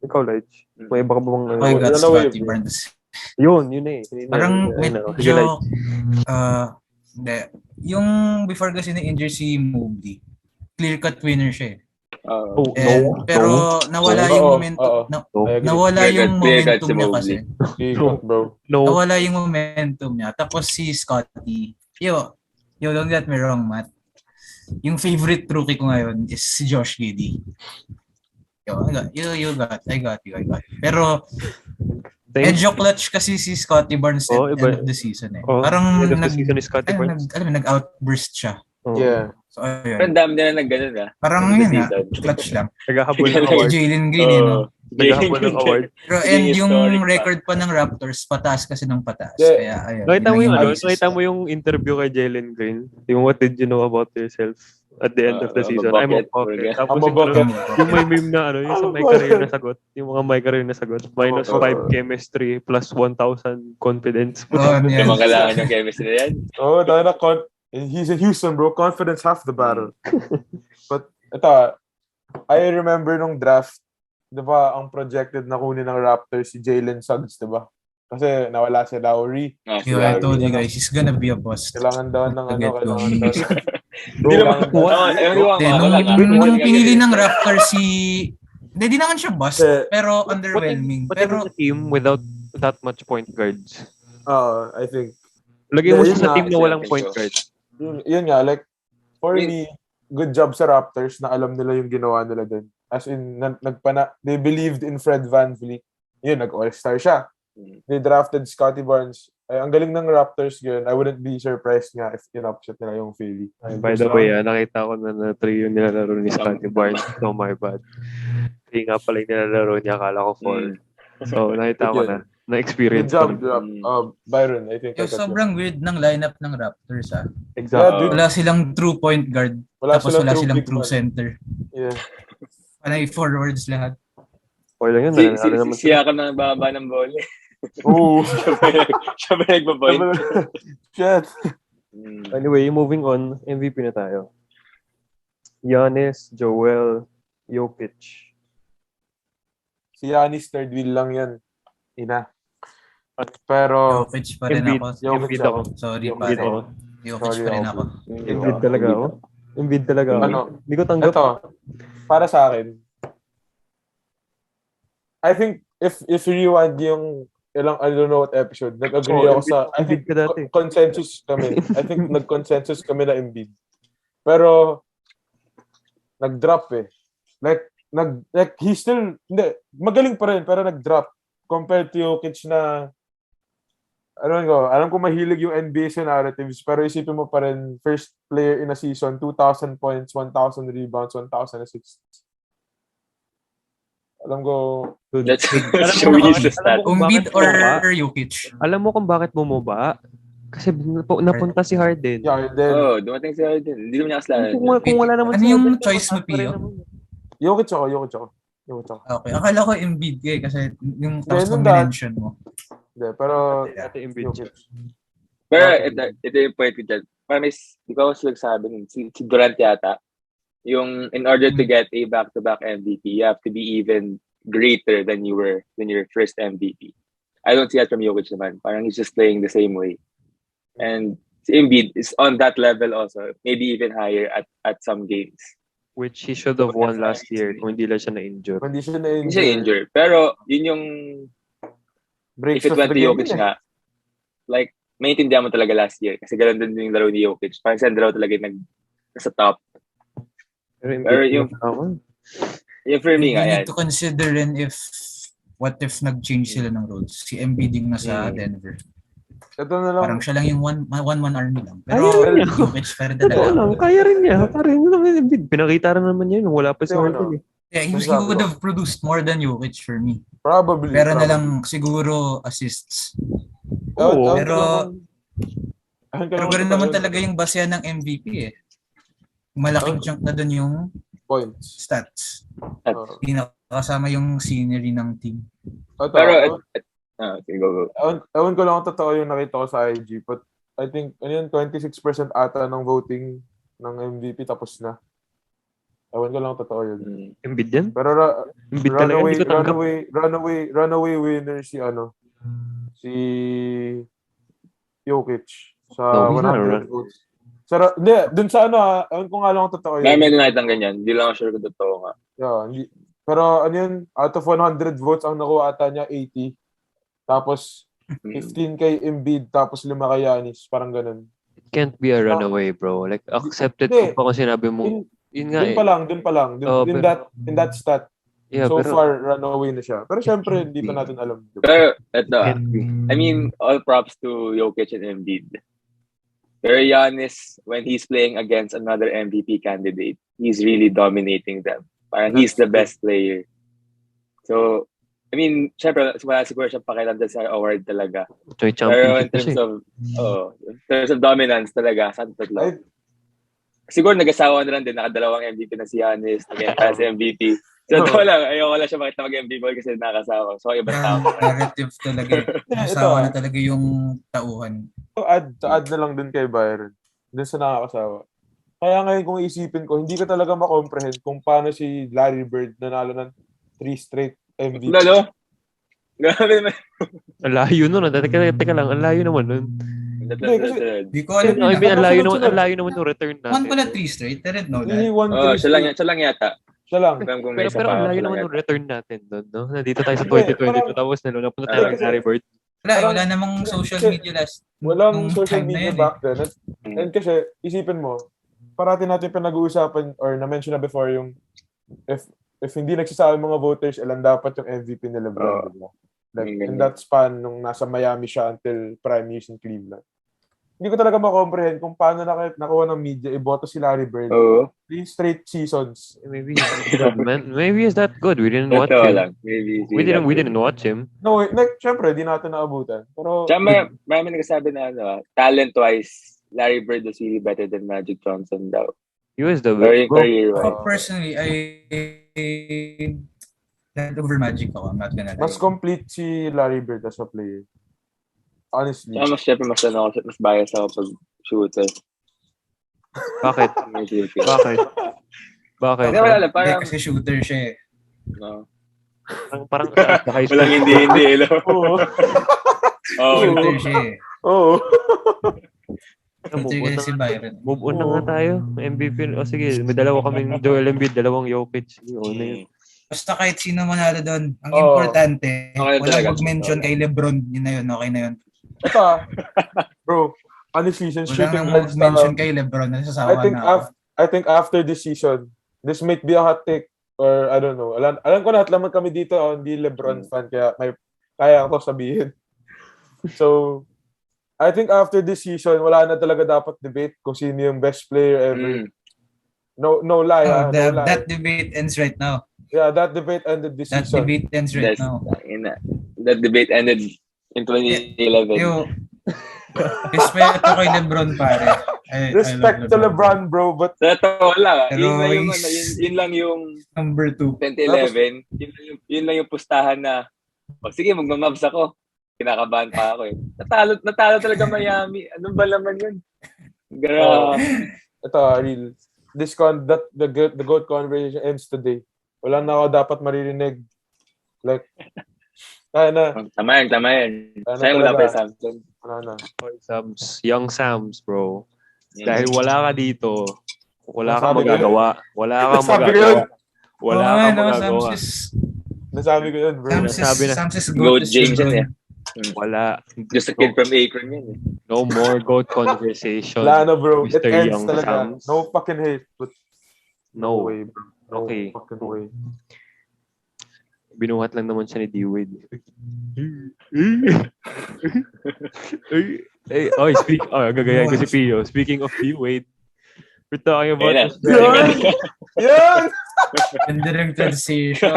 Ikaw, Laij. May iba ka bang... I got Scotty Barnes. Yun eh. Parang medyo... yung before kasi na-injure si Mobley, clear-cut winner siya eh. Pero nawala yung momentum. Nawala yung momentum niya kasi. Nawala yung momentum niya. Tapos si Scotty, don't get me wrong, Matt. Yung favorite rookie ko ngayon is si Josh Giddey. I got you. Pero medyo clutch kasi si Scotty Barnes at end of the season eh. Parang nag-outburst siya. Yeah. So, ayun. Pero ang dami nila nag-ganun Parang yun nga, clutch lang. Naghahabol ng Bigla award. Jalen Green, no? Naghahabol ng award. Pero and yung record pa ng Raptors, pataas kasi ng pataas. Yeah. Kaya ayun. Nakita mo yung interview kay Jalen Green? Yung what did you know about yourself at the end of the season? I'm a bucket. Tapos yung may meme na yung sa my career na sagot. Yung mga my career na sagot. -5 chemistry plus 1,000 confidence. Yung mga kailangan yung chemistry na yan. Dahil na he's in Houston, bro. Confidence half the battle. But ito, I remember nung draft, di ba, ang projected na kunin ng Raptors si Jalen Suggs, di ba? Kasi nawala si Lowry. I told you guys, he's gonna be a bust. Kailangan daw ng Nung pinili ng Raptors hindi naman siya bust, pero underwhelming. Pero a team without that much point guards. I think. Lagay mo siya sa team na walang point guards. Yun nga, like, for me, good job sa Raptors na alam nila yung ginawa nila din. As in, they believed in Fred VanVleet. Yun, nag-all-star siya. They drafted Scottie Barnes. Ay, ang galing ng Raptors yun. I wouldn't be surprised nga if in-upset nila yung Philly. By the way, nakita ko na 3 yung nilalaro ni Scottie Barnes. No, my bad. 3 nga pala yung nilalaro niya. Akala ko 4. So, nakita ko na. Na-experience ko. Good job, Byron. I think sobrang weird ng lineup ng Raptors, Exactly. Wala silang true point guard. Tapos wala silang true center. Yeah. Panay forwards lahat. Okay lang yun. Siya ka na bababa ng bola. Oo. Siya ba nagpa-point? Shit. Anyway, moving on. MVP na tayo. Giannis, Joel, Jokic. Si Giannis third wheel lang yan. Pero Jokic pa rin ako. Embiid ako. Sorry pa rin. Jokic pa rin ako. Embiid talaga ako. Embiid talaga ako. Hindi ko tanggap. Ito, para sa akin, I think if you rewind yung I don't know what episode, nag-agree ako sa, I think consensus kami. I think nag-consensus kami na Embiid. Pero, nag-drop Like he still, hindi, magaling pa rin, pero nag-drop. Compared to Jokic na, alam ko mahilig yung NBA sa narratives, pero isipin mo pa rin, first player in a season, 2,000 points, 1,000 rebounds, 1,000 assists. Alam ko, Embiid or Jokic? Alam mo kung bakit bumaba? Kasi napunta si Harden. Dumating si Harden. Hindi naman niya kasalanan. Kung wala naman si Harden. Ano yung choice mo, Pio? Jokic ako. Okay. Akala ko Embiid kasi yung first combination mo. Hindi, pero Embiid. Pero ito yung point ko dyan. Parang ikaw nagsabi si Durant yata, yung in order to get a back-to-back MVP, you have to be even greater than you were when your first MVP. I don't see that from Jokic naman. Parang he's just playing the same way. And si Embiid is on that level also, maybe even higher at some games. Which he should have won last year kung hindi lang siya na-injure. Hindi siya injured. Pero yun yung if it went to Jokic nga, like, maintindihan mo talaga last year kasi ganoon din yung laro ni Jokic. Parang siya laro talaga nasa top. Pero yung for me nga, yan. You need to consider rin what if nag-change sila ng roles. Si Embiid yung nasa Denver. Ito na lang. Parang siya lang yung one-man army lang. Pero Jokic pa rin talaga. Kaya rin niya. Parang naman Embiid. Pinakita rin naman niya. Wala pa si Harden. Yeah, he would have produced more than Jokic for me. Probably. Pero na lang siguro assists. Pero ganoon naman talaga yung basehan ng MVP Malaking chunk na dun yung points. Stats. Hindi nakasama yung scenery ng team. Pero okay, go. Ewan ko lang kung totoo yung nakita ko sa IG, but I think 26% ata ng voting ng MVP tapos na. Ewan ko lang kung totoo yun. Embiid yan? Pero runaway winner si Jokic sa 100 votes. Hindi, dun sa ewan ko nga lang kung totoo yun. May nakitang ganyan. Hindi lang ako sure kung totoo nga. Yeah, pero out of 100 votes, ang nakuha ata niya 80. Tapos 15 kay Embiid, tapos 5 kay Giannis. Parang ganun. It can't be a runaway, bro. Like, accepted ko pa kung sinabi mo. Dun pa lang. In that stat. Yeah, so far, runaway na siya. Pero syempre, hindi pa natin alam. Pero, I mean, all props to Jokic and Embiid. Pero Giannis, when he's playing against another MVP candidate, he's really dominating them. Parang he's the best player. So, I mean, syempre, wala siguro siyang pakialam sa award talaga. Ito yung Pero in championship kasi. terms of dominance talaga, sa tatlo. Siguro nag-asawa na lang din, nakadalawang MVP na si Giannis, nag-empa si MVP. So, ito lang, ayoko lang siya makita mag-MVP kasi nakakasawa. So, ibang tao. Narrative talaga. Kasawa na talaga yung tauhan. To add na lang din kay Byron. Dun sa nakakasawa. Kaya ngayon kung isipin ko, hindi ka talaga makomprehend kung paano si Larry Bird nanalo ng 3 straight MVP. Lalo? Grabe naman. Ang layo nun. Teka lang, ang layo naman nun. Di ko alam I mean, yun. ang layo naman ng return natin. One pala 3 straight. I didn't know that. He won 3 Siya straight. lang yata. Siya lang. Pero ang layo naman ng return natin doon, no? Nandito tayo sa 2022 tapos napunta tayo kay Larry Bird. Wala namang social media last. Walang social media back then. And kasi, isipin mo, parati natin pinag-uusapan or na-mention na before yung if hindi nagsasama yung mga voters, ilan dapat yung MVP ni LeBron, diba? Like, in that span, nung nasa Miami siya until prime years in Cleveland. Hindi ko talaga makomprehend kung paano nakuha ng media, iboto si Larry Bird. 3 straight seasons. Maybe he's that good. We didn't watch him. We didn't watch him. No, syempre, di natin naabutan. Pero marami nagsasabi na talent-wise, Larry Bird was really better than Magic Johnson daw. He was the career-wise. Personally, I over Magic ako. I'm not gonna lie. Mas complete si Larry Bird as a player. Honestly. Mas bias ako pag shooter. Bakit? Kasi wala lang, parang... Kasi shooter siya eh. No. Parang walang hindi. Oo. Shooter siya eh. Oo. Shooter kasi si Byron. Move on na nga tayo. MVP. O sige, may dalawa kaming Joel Embiid, dalawang Jokic. Basta kahit sino manalo doon, ang importante, walang mag-mention kay LeBron, yun na yun, okay na yun. Ito bro, honestly, since shooting guards mention kay LeBron, nasasawa na ako. I think after this season, this might be a hot take or I don't know. Alam ko na at lamang kami dito hindi LeBron fan kaya ko sabihin. So, I think after this season, wala na talaga dapat debate kung sino yung best player ever. No lie. No lie. That debate ends right now. Yeah, that debate ended this season. That debate ends right now. That debate ended in 2011. Respect kay LeBron, pare. Respect to LeBron, bro, but totoo lang. Yun lang yung number 2. 2011. Yun lang yung pustahan na sige, magmamabs ako. Kinakabahan pa ako eh. Natalo talaga Miami. Anong ba laman yun? Ito, real. The GOAT conversation ends today. Wala na ako dapat maririnig. Like, kaya na. Tama yan. Sayang mo na pa yung Samson. Young Sams, bro. Dahil wala ka dito, wala kang magagawa. Wala kang magagawa. Nasabi ko yun, bro. Sam's is GOAT James yan eh. Wala. Just a kid from Akron yan eh. No more GOAT conversation. Wala na, bro. Mr. It ends Young talaga. Sams. No fucking hate. But no way, bro. No fucking way. Binuhat lang naman siya ni D-Wade. Gagayahin ko si Pio. Speaking of D-Wade, we're talking about Yan! Ganda rin transition.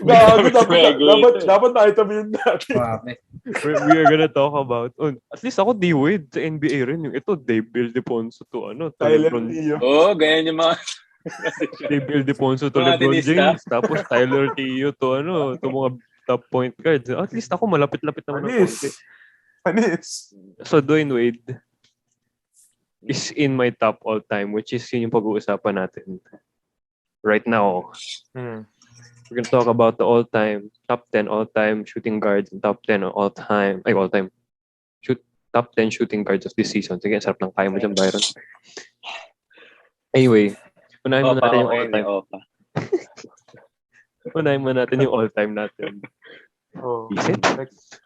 Dapat nakita mo yun natin. We are gonna talk about, at least ako D-Wade sa NBA rin. Yung ito, Dave Deponso to Tyler Teo. Ganyan yung mga Dave Deponso to LeBron James. Tapos Tyler Teo to mga top point guards. At least ako malapit-lapit naman ng konti. Panis. So Dwayne Wade is in my top all time, which is yun yung pag-uusapan natin right now. We're gonna talk about the top 10 all-time shooting guards and top 10 all-time top 10 shooting guards of this season. Sige, sarap ng kaya mo dyan, Byron. Anyway, unahin mo natin yung all-time. Unahin mo natin yung all-time natin. Is it?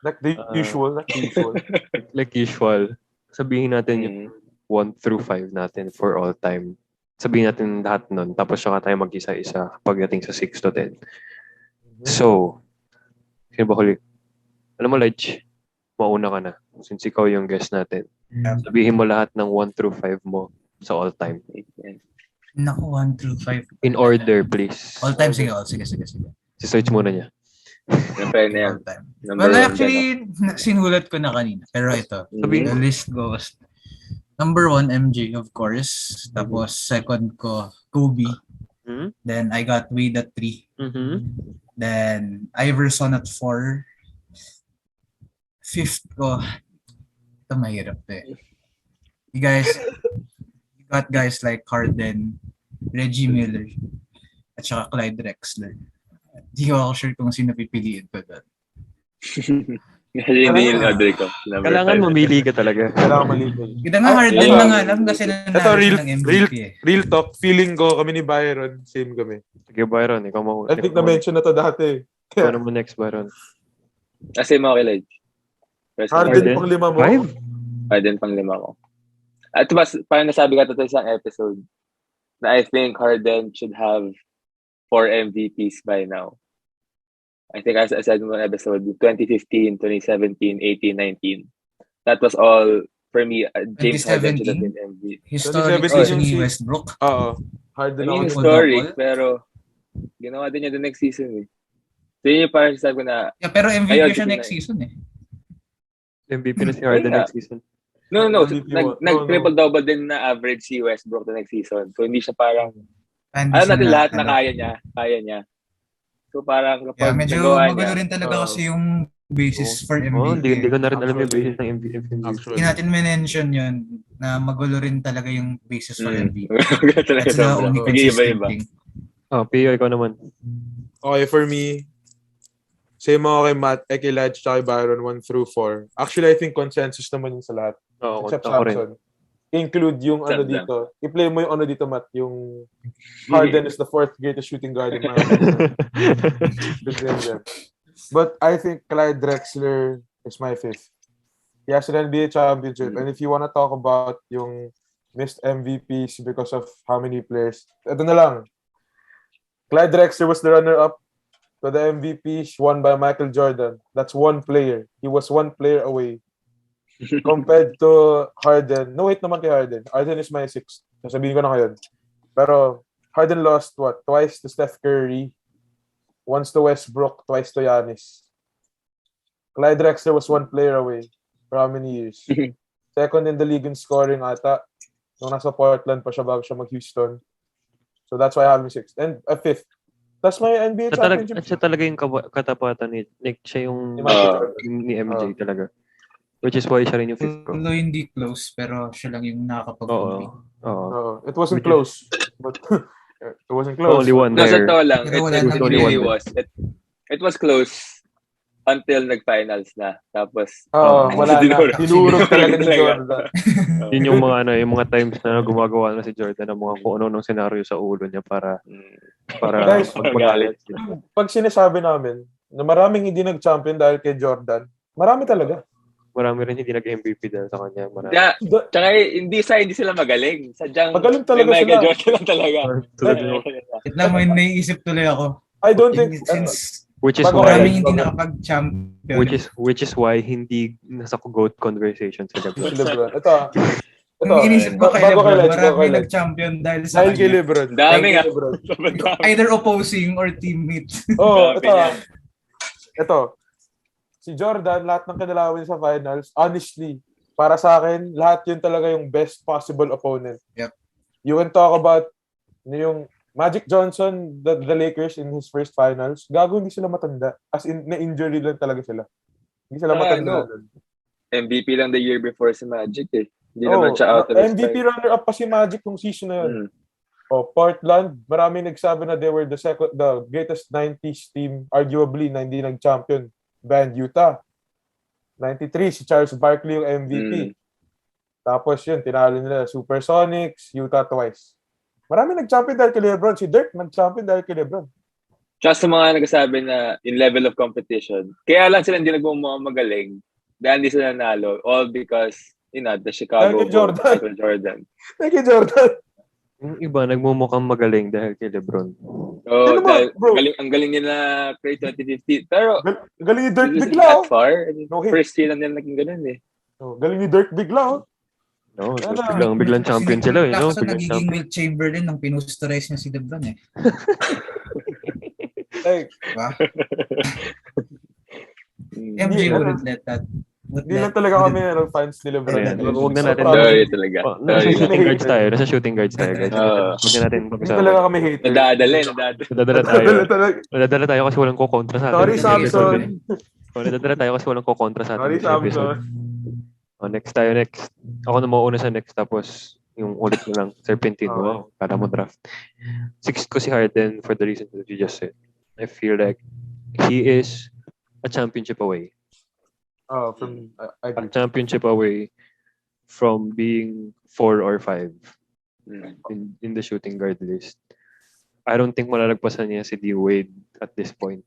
Like the usual. Like usual. Sabihin natin yung 1 through 5 natin for all-time. Sabihin natin lahat nun. Tapos saka tayo mag-isa-isa pagdating sa 6 to 10. So, sino ba huli? Alam mo, Laij, mauna ka na. Since ikaw yung guest natin. Sabihin mo lahat ng 1 through 5 mo sa all-time. Naku, 1 through 5. In order, please. All time, sige. Sige. Si-search muna niya. Siyempre na yan. All time. Number Well, one actually, sinulat ko na kanina. Pero ito, Sabihin the list goes, number 1, MJ, of course. Tapos, second ko, Kobe. Hmm? Then, I got Wade at 3. Mhm. Then, Iverson at 4. Fifth ko, ito mahirap eh. You got guys like Harden, Reggie Miller, at saka Clyde Drexler. Hindi ko ako sure kung sino pipiliin ko doon. Hindi yung order ko. Kailangan mamili ka talaga. Kailangan maliban. Kita nga Harden na nga lang kasi Ito, nanalo ng MVP eh. real talk. Feeling ko kami ni Byron, same kami. Sige, Byron, ikaw mo. I think na-mention na to dati. Ano mo next, Byron? Kasi mo okay, Laij. Harden pang 5 mo. 5? Harden pang 5 ko. At mas, parang nasabi ka to sa isang episode na I think Harden should have 4 MVPs by now. I think I said in one episode, 2015, 2017, 18, 19. That was all, for me, James Harden should have been MVP. Historic 2017 season ni si- Westbrook. Oo. I Harden mean, ako. historic, pero ginawa din niya the next season eh. So yun yung parang sabi ko na, Yeah, pero MVP Ayaw, siya di next na- season eh. MVP na si Harden Wala. next season. no. MVP mo. Nag-triple-double din na average si Westbrook the next season. So hindi siya parang, Hindi alam siya natin lahat na ano. kaya niya. So parang Yeah, kapag medyo nagawa magulo niya, rin talaga Oo. kasi yung basis for MVP. Hindi ko na rin alam yung Actually. basis ng MVP. Actually. Hindi natin mention yun na magulo rin talaga yung basis for MVP. Talaga That's the sobra. only Nag-iiba-iba. consistent thing. Oh, Pio, ikaw naman. Okay, for me, same ako kay Matt, kay Laij, tsaka kay Byron, 1 through 4. Actually, I think consensus naman yun sa lahat. Oo, Except ako rin. Samson. Include yung ano Except them. dito. I-play mo yung ano dito, Matt. Yung Harden is the 4th greatest shooting guard in my opinion. Between them. But I think Clyde Drexler is my 5th. He has an NBA championship. And if you wanna talk about yung missed MVPs because of how many players, ito na lang. Clyde Drexler was the runner-up to the MVPs won by Michael Jordan. That's one player. He was one player away. Compared to Harden. No, wait naman kay Harden. Harden is my 6th. Sasabihin ko na ngayon. Pero Harden lost what? Twice to Steph Curry. Once to Westbrook. Twice to Giannis. Clyde Drexler was one player away. For how many years? Second in the league in scoring ata. Nung nasa Portland pa siya bago siya mag-Houston. So that's why I have him 6th. And a 5th. That's my NBA championship. Siya talaga yung katapatan ni Nick. Siya yung ni MJ talaga. Which is why siya rin yung 5th ko. Although hindi close, pero siya lang yung nakakapag-compete. Oo. It wasn't close. But it wasn't close. Only one No, sa there. totoo lang, Pero wala it nang really one. was. It was close until nag-finals na. Tapos, Wala na. Dinurog talaga ni Jordan. Yun yung mga yung mga times na gumagawa na si Jordan ng mga kung ano-anong senaryo sa ulo niya para Guys, magagalit. Pag sinasabi namin na maraming hindi nag-champion dahil kay Jordan, marami talaga. Marami rin hindi nag-MVP dahil sa kanya. Marami. Yeah, tsaka hindi sila magaling. Sadyang Magaling talaga may Michael sila. Jordan lang talaga. Tulad Lang mo yung naiisip tuloy ako. I don't think Since Which is Bago why maraming hindi nakapag-champion. which is why hindi nasa GOAT conversation sila. si LeBron. Ito. Ang inisip ko kay Bago kay Lebron, Laij, marami nag-champion dahil sa Dahil kay kanya. LeBron. Dami Dahil kay nga. LeBron. Either opposing or teammate. Oh, Grabe ito. yan. Ito. Si Jordan, lahat ng kinalawin sa finals, honestly, para sa akin, lahat yun talaga yung best possible opponent. Yep. You can talk about yung Magic Johnson, the Lakers in his first finals, gago hindi sila matanda. As in, na-injury lang talaga sila. Hindi sila matanda. no. MVP lang the year before si Magic eh. Hindi naman siya out of his MVP prime. runner-up pa si Magic nung season na yun. Portland, marami nagsabi na they were the greatest 90s team, arguably, na hindi nag-champion. Band Utah. 93, si Charles Barkley yung MVP. Tapos yun, tinalo nila Supersonics, Utah twice. Marami nag-champion dahil kay LeBron. Si Dirk nag-champion dahil kay LeBron. Just sa mga nagsasabi na in level of competition, kaya lang sila hindi magaling dahil hindi sila nanalo. All because, the Chicago Dahil kay Jordan. Michael Jordan. Dahil kay Jordan. Yung iba nagmumukhang magaling dahil kay LeBron. Oh, naman, bro? ang galing nila pre-2015. Pero, Galing ni Dirk is it bigla. that far? I mean, No hate. first year lang nila naging ganun eh. Galing ni Dirk bigla. No, biglang champion sila eh, no? Kaso Biglang nagiging champion. Wilt Chamberlain nung pinusterize niya si LeBron eh. Like, Diba? Mm. MJ Hindi, wouldn't let that. Hindi lang talaga kami fans ni LeBron. Ayan, Ayan, huwag na natin. Sorry talaga. Nasa Sorry. shooting guards tayo. Nasa shooting guards tayo, guys. Oo. Huwag na natin Hindi pag-usapan. talaga kami hater. Nadadala. Nadadala tayo. Talaga. Nadadala tayo kasi walang kukontra sa atin. Sorry, Sa episode, Samson. nadadala tayo kasi walang kukontra sa atin. Sorry, sa episode. Samson. Next tayo, next. Ako na mauuna sa next, tapos yung ulit na lang, Serpentine. Okay. Wow, para mo draft. Sixth ko si Harden for the reasons that you just said. I feel like he is a championship away. I A agree. championship away from being 4 or 5 Mm. in the shooting guard list. I don't think malalagpasan niya si D. Wade at this point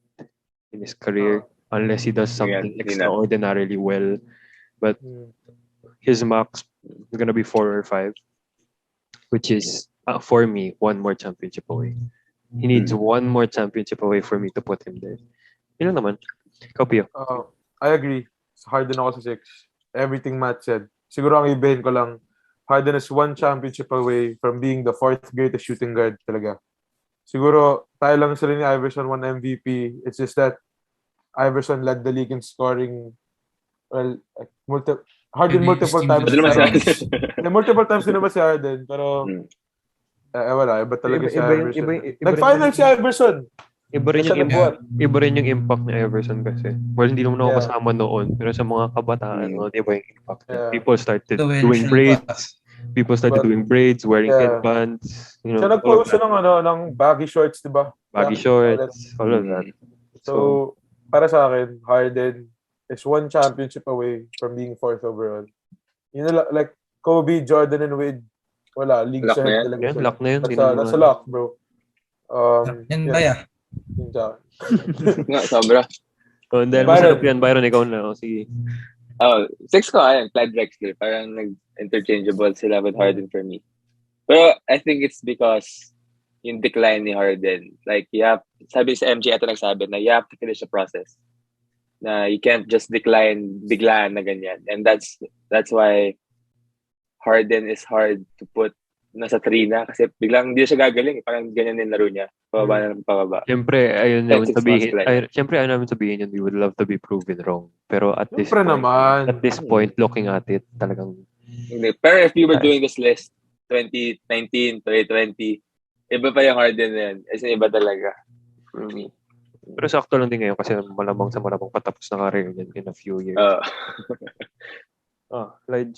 in his career unless he does something Yeah, extraordinarily well. But his max is gonna be 4 or 5, which is for me 1 more championship away. He needs 1 more championship away for me to put him there. Yun lang naman. Copy. I agree. Harden ako sa 6. Everything Matt said. Siguro ang ibahin ko lang, Harden is 1 championship away from being the 4th greatest shooting guard talaga. Siguro, tayo lang sila ni Iverson 1 MVP. It's just that Iverson led the league in scoring. Well, Harden multiple times. Multiple times din naman si Harden. Pero, wala. Iba talaga si Iverson. Nag-final si Iverson. Iba rin yung impact ni Iverson kasi. Well, hindi naman ako kasama noon. Pero sa mga kabataan, iba yung impact niya. People started doing braids. People started doing braids, wearing headbands. You know, siya nag-post ng baggy shorts, di ba? Baggy shorts, all of that. So, para sa akin, Harden is 1 championship away from being 4th overall. You know, like Kobe, Jordan, and Wade, wala. League Lock sa head na talaga. Yan, lock na yun. Nasa lock, bro. Yan ba ya? Nga, sobra. Dahil masarap yan, Byron, ikaw na. Sige. 6 ko, Clyde Drexler. Parang nag-interchangeable sila with Harden for me. Pero I think it's because yung decline ni Harden. Like, sabi sa MJ, ito nagsabi na you have to finish the process. Na you can't just decline biglaan na ganyan. And that's why Harden is hard to put nasa 3 na kasi biglang hindi siya gagaling. Parang ganyan din laro niya. Pababa na ng pababa. Siyempre, ayun namin sabihin yun, we would love to be proven wrong. Pero at this point, looking at it, talagang... Pero if you were doing this list, 2019, 2020, iba pa yung Harden na yan. As in, iba talaga. For me. Pero sakto lang din ngayon kasi malamang patapos na career yan in a few years. Laij.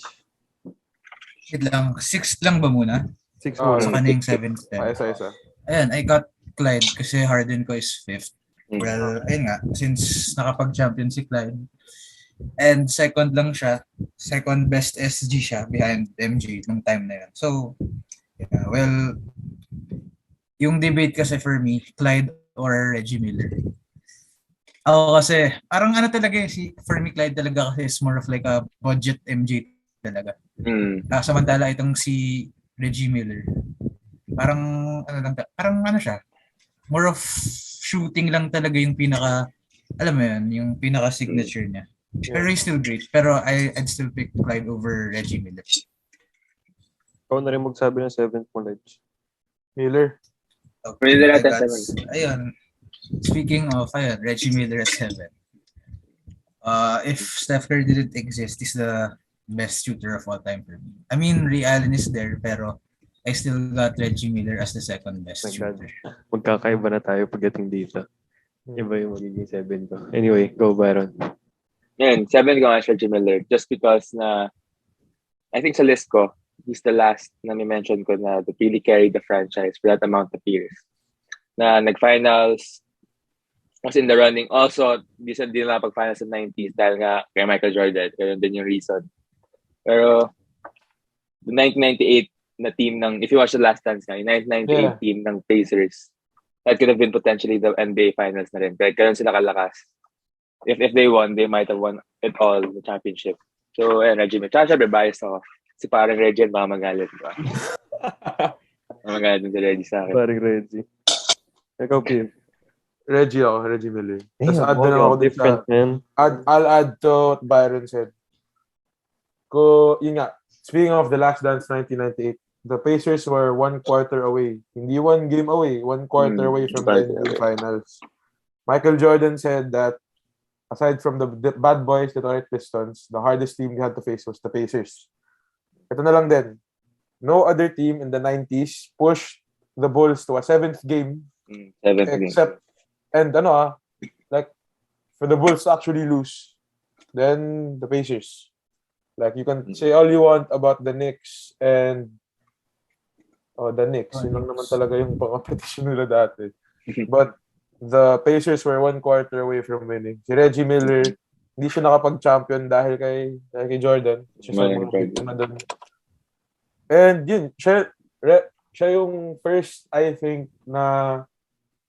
Wait lang, 6 lang ba muna? 6 muna. Sa kaning 7th. Isa. Ayan, I got Clyde kasi Harden ko is 5th. Well, ayun nga, since nakapag-champion si Clyde. And second lang siya, second best SG siya behind MJ nung time na yun. So, yeah, well, yung debate kasi for me, Clyde or Reggie Miller. Ako kasi, parang talaga for me, Clyde talaga kasi is more of like a budget MJ talaga. Samantala itong si Reggie Miller, parang siya, more of shooting lang talaga yung pinaka, alam mo yun, yung pinaka signature niya. Pero he's still great, pero I'd still pick Clyde over Reggie Miller. Ikaw na rin magsabi ng 7th mo, Laij. Miller. Okay, ayun. Speaking of Reggie Miller at 7. If Steph Curry didn't exist, he's the best shooter of all time for me. I mean, Ray Allen is there, pero I still got Reggie Miller as the second best shooter. Magkakaiba na tayo pagdating dito. Iba yung magiging 7 ko. Anyway, go Byron. Yan, 7 ko nga Reggie Miller. Just because I think sa list ko, he's the last na ni-mention ko na that really carried the franchise for that amount of years. Na nag-finals, was in the running. Also, di na pag-finals sa 90s dahil nga kay Michael Jordan. Kaya din yung reason. Pero, the 1998 na team if you watch the Last Dance nga, yung 1998 team ng Pacers, that could have been potentially the NBA Finals na rin. Kaya ganun sila kalakas. If they won, they might have won it all, the championship. So, Reggie Miller. Tsaka syempre, bias ako. Si parang Reggie, baka magalit. Diba? Magalit din si Reggie sa akin. Parang Reggie. Ikaw, Kim. Reggie Miller. Tapos add na lang ako din sa... I'll add to what Byron said. Yun nga, speaking of the Last Dance 1998, the Pacers were 1 quarter away. Hindi 1 game away, 1 quarter away from the NBA Finals. Michael Jordan said that aside from the bad boys, the Detroit Pistons, the hardest team he had to face was the Pacers. Ito na lang din. No other team in the 90s pushed the Bulls to a 7th game. Except, and like, for the Bulls to actually lose, then the Pacers. Like, you can say all you want about the Knicks and the Knicks. Yun lang naman talaga yung pang-competition nila dati. But the Pacers were 1 quarter away from winning. Si Reggie Miller, hindi siya nakapag-champion dahil kay Jordan. Siya mga biktima doon. And yun, siya yung first, I think, na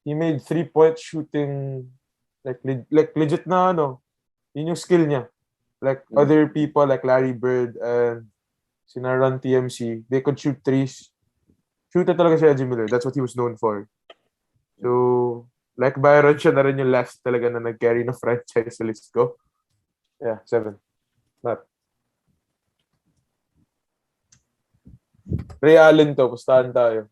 he made 3-point shooting like legit na yun yung skill niya. Like other people like Larry Bird and Sinaran TMC, they could shoot threes. Shooter talaga si Reggie Miller. That's what he was known for. So, like Byron, siya na rin yung last talaga na nag-carry ng franchise sa list ko. Yeah, 7. Not. Ray Allen to. Pustahan tayo.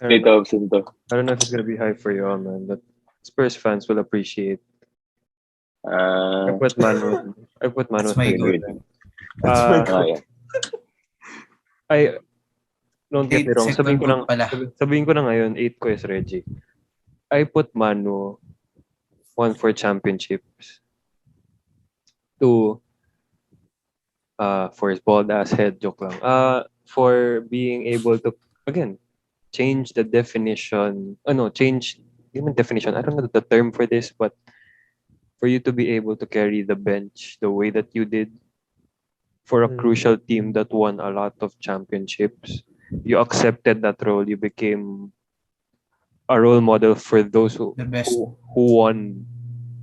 I don't know if it's gonna be high for you all, man, but Spurs fans will appreciate. I put Manu. That's my good. I don't get me wrong. Sabihin ko na ngayon, 8 ko is Reggie. I put Manu 1 for championships. 2 for his bald ass head, joke lang. For being able to again change the definition. Change even definition. I don't know the term for this, but for you to be able to carry the bench the way that you did for a crucial team that won a lot of championships, you accepted that role. You became a role model for those who won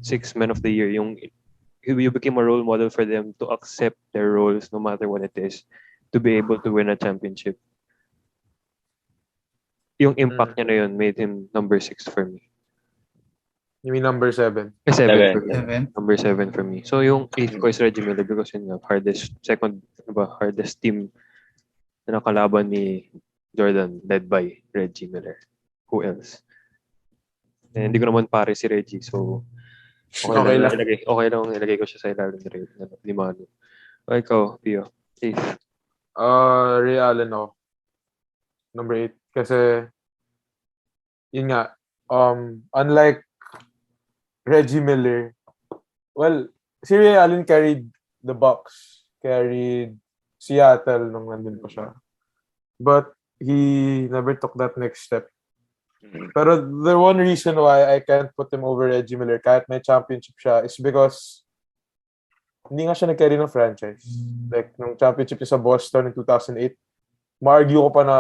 6 Men of the Year. You became a role model for them to accept their roles no matter what it is, to be able to win a championship. Yung impact niya na yun made him number 6 for me. You mean number 7? 7 for me. Number 7 for me. So yung 8 ko is Reggie Miller because yun nga, hardest team na nakalaban ni Jordan led by Reggie Miller. Who else? Hindi ko naman pare si Reggie, so okay lang ilagay ko siya sa ilalim ni Manu. Ikaw, Pio. 8. Ray Allen ako. Number 8. Kasi, yun nga, unlike Reggie Miller, well, si Ray Allen carried the Bucks, carried Seattle nung nandun pa siya. But he never took that next step. Pero the one reason why I can't put him over Reggie Miller kahit may championship siya is because hindi nga siya nag-carry ng franchise. Like, nung championship niya sa Boston in 2008, ma-argue ko pa na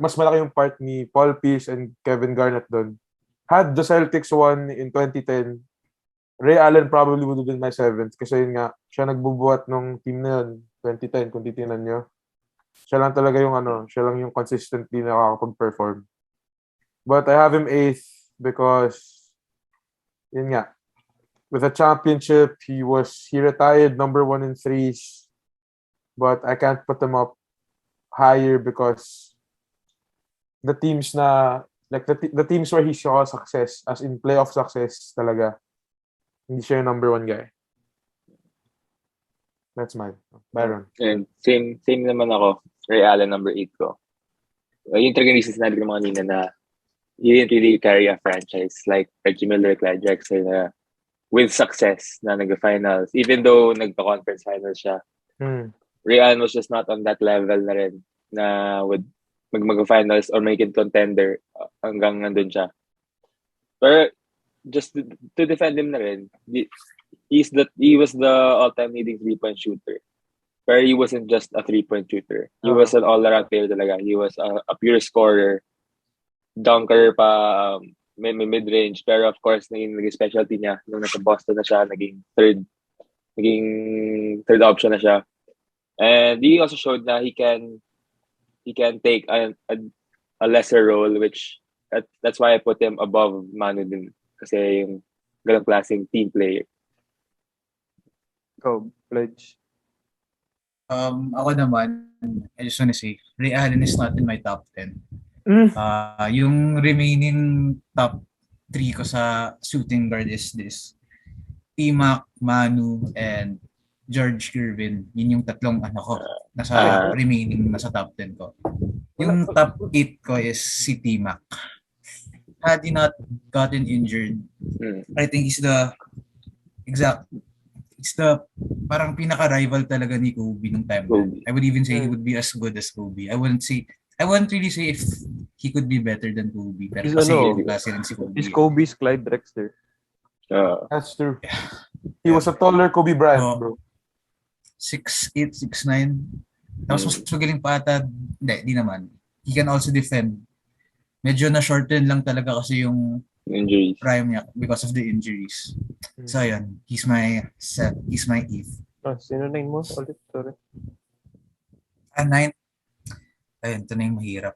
mas malaki yung part ni Paul Pierce and Kevin Garnett doon. Had the Celtics won in 2010, Ray Allen probably would have been my 7th kasi yun nga, siya nagbubuhat nung team na yun, 2010, kung titingnan nyo. Siya lang talaga siya lang yung consistently nakakapag-perform. But I have him 8th because, yun nga, with a championship, he retired number 1 in threes, but I can't put him up higher because the teams the teams where he saw success, as in playoff success talaga, hindi siya yung number 1 guy. That's mine. Byron. And same naman ako. Ray Allen, number 8 ko. Yung talaga reasons natin ng mga nina na he didn't really carry a franchise like Reggie Miller, Clyde Drexler with success na nag-finals. Even though nagpa-conference finals siya. Ray Allen was just not on that level na rin na would mag-finals or make it contender hanggang nandun siya. Pero just to defend him na rin, he was the all-time leading 3-point shooter. Pero he wasn't just a 3-point shooter. He was an all-around player talaga. He was a pure scorer, dunker pa, may mid-range. Pero of course, naging specialty niya nung nasa Boston na siya, naging third option na siya. And he also showed na he can take a lesser role, which that's why I put him above Manu din. Kasi yung ganang klaseng team player. Go, Laij. Ako naman, I just wanna say, Ray Allen is not in my top 10. Yung remaining top 3 ko sa shooting guard is this. T-Mac, Manu, and George Gervin. Yun yung tatlong ko nasa remaining nasa top 10 ko. Yung top 8 ko is si T-Mac. Had he not gotten injured, I think he's the parang pinaka-rival talaga ni Kobe nung time. I would even say he would be as good as Kobe. I wouldn't really say if he could be better than Kobe. Pero kasi klase rin si Kobe. Is Kobe's Clyde Drexler. That's true. Yeah. He was a taller Kobe Bryant, bro. 6'8", 6'9". Tapos mas magaling pa ata. Hindi naman. He can also defend. Medyo na-shorten lang talaga kasi yung injuries. Prime niya because of the injuries. So, yun. He's my eighth. Sino 9 mo? Ulit, sorry. 9. Ayun, ito na yung mahirap.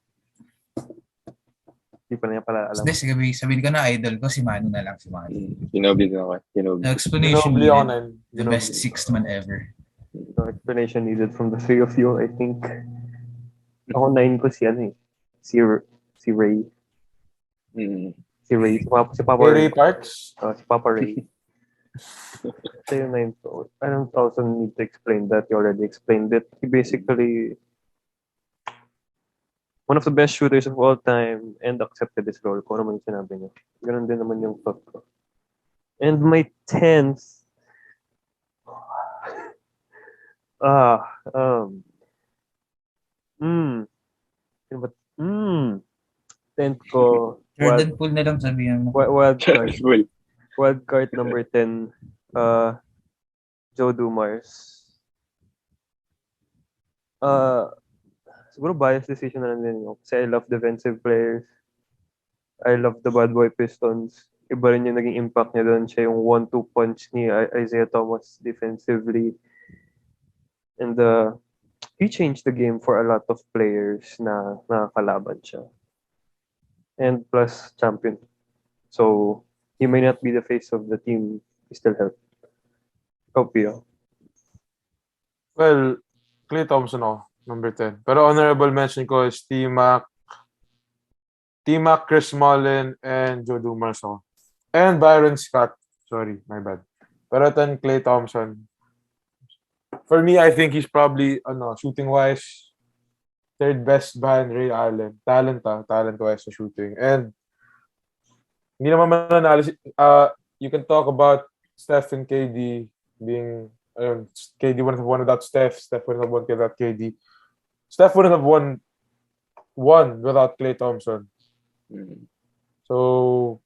Hindi pa niya pala alam. Hindi, sabihin ko na idol ko, si Manu na lang. Si Manu. Ginobili na ako. No explanation needed. The best sixth man ever. No explanation needed from the three of you, I think. Ako 9 ko si si Ray. Si Ray. Si Papa Ray Parks? Si Papa Ray. Ito yung 9 ko. I don't also need to explain that. You already explained it. He basically one of the best shooters of all time and accepted his role. Kung ano man yung sinabi niya. Ganun din naman yung thought ko. And my 10th 10th ko Jordan Poole na lang sabihin mo. Wild card number 10 Joe Dumars. Siguro biased decision na lang din yun. Kasi I love defensive players. I love the Bad Boy Pistons. Iba rin yung naging impact niya doon. Siya yung 1-2 punch ni Isaiah Thomas defensively. And he changed the game for a lot of players na nakakalaban siya. And plus, champion. So, he may not be the face of the team. He still helped. Kopio. Well, Klay Thompson number 10. Pero honorable mention ko is T-Mac, Chris Mullin, and Joe Dumars. And Byron Scott. Sorry, my bad. Pero 10, Klay Thompson. For me, I think he's probably, shooting-wise, third best behind Ray Allen. Talent-wise sa shooting. And, hindi naman mananalis. You can talk about Steph and KD being, KD wouldn't have won without Steph. Steph wouldn't have won without KD. Steph wouldn't have won without Klay Thompson. So,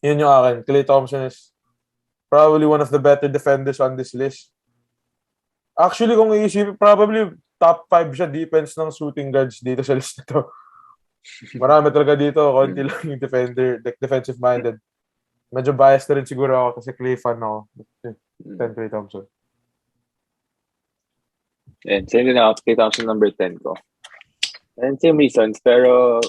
yun yung akin. Klay Thompson is probably one of the better defenders on this list. Actually, kung iisipin, probably top 5 siya defense ng shooting guards dito sa list na to. Marami talaga dito. Konti lang yung defensive-minded. Medyo biased na rin siguro ako kasi Klay fan ako. 10 Klay Thompson. And same din ako, Klay Thompson number 10 ko. And same reasons, pero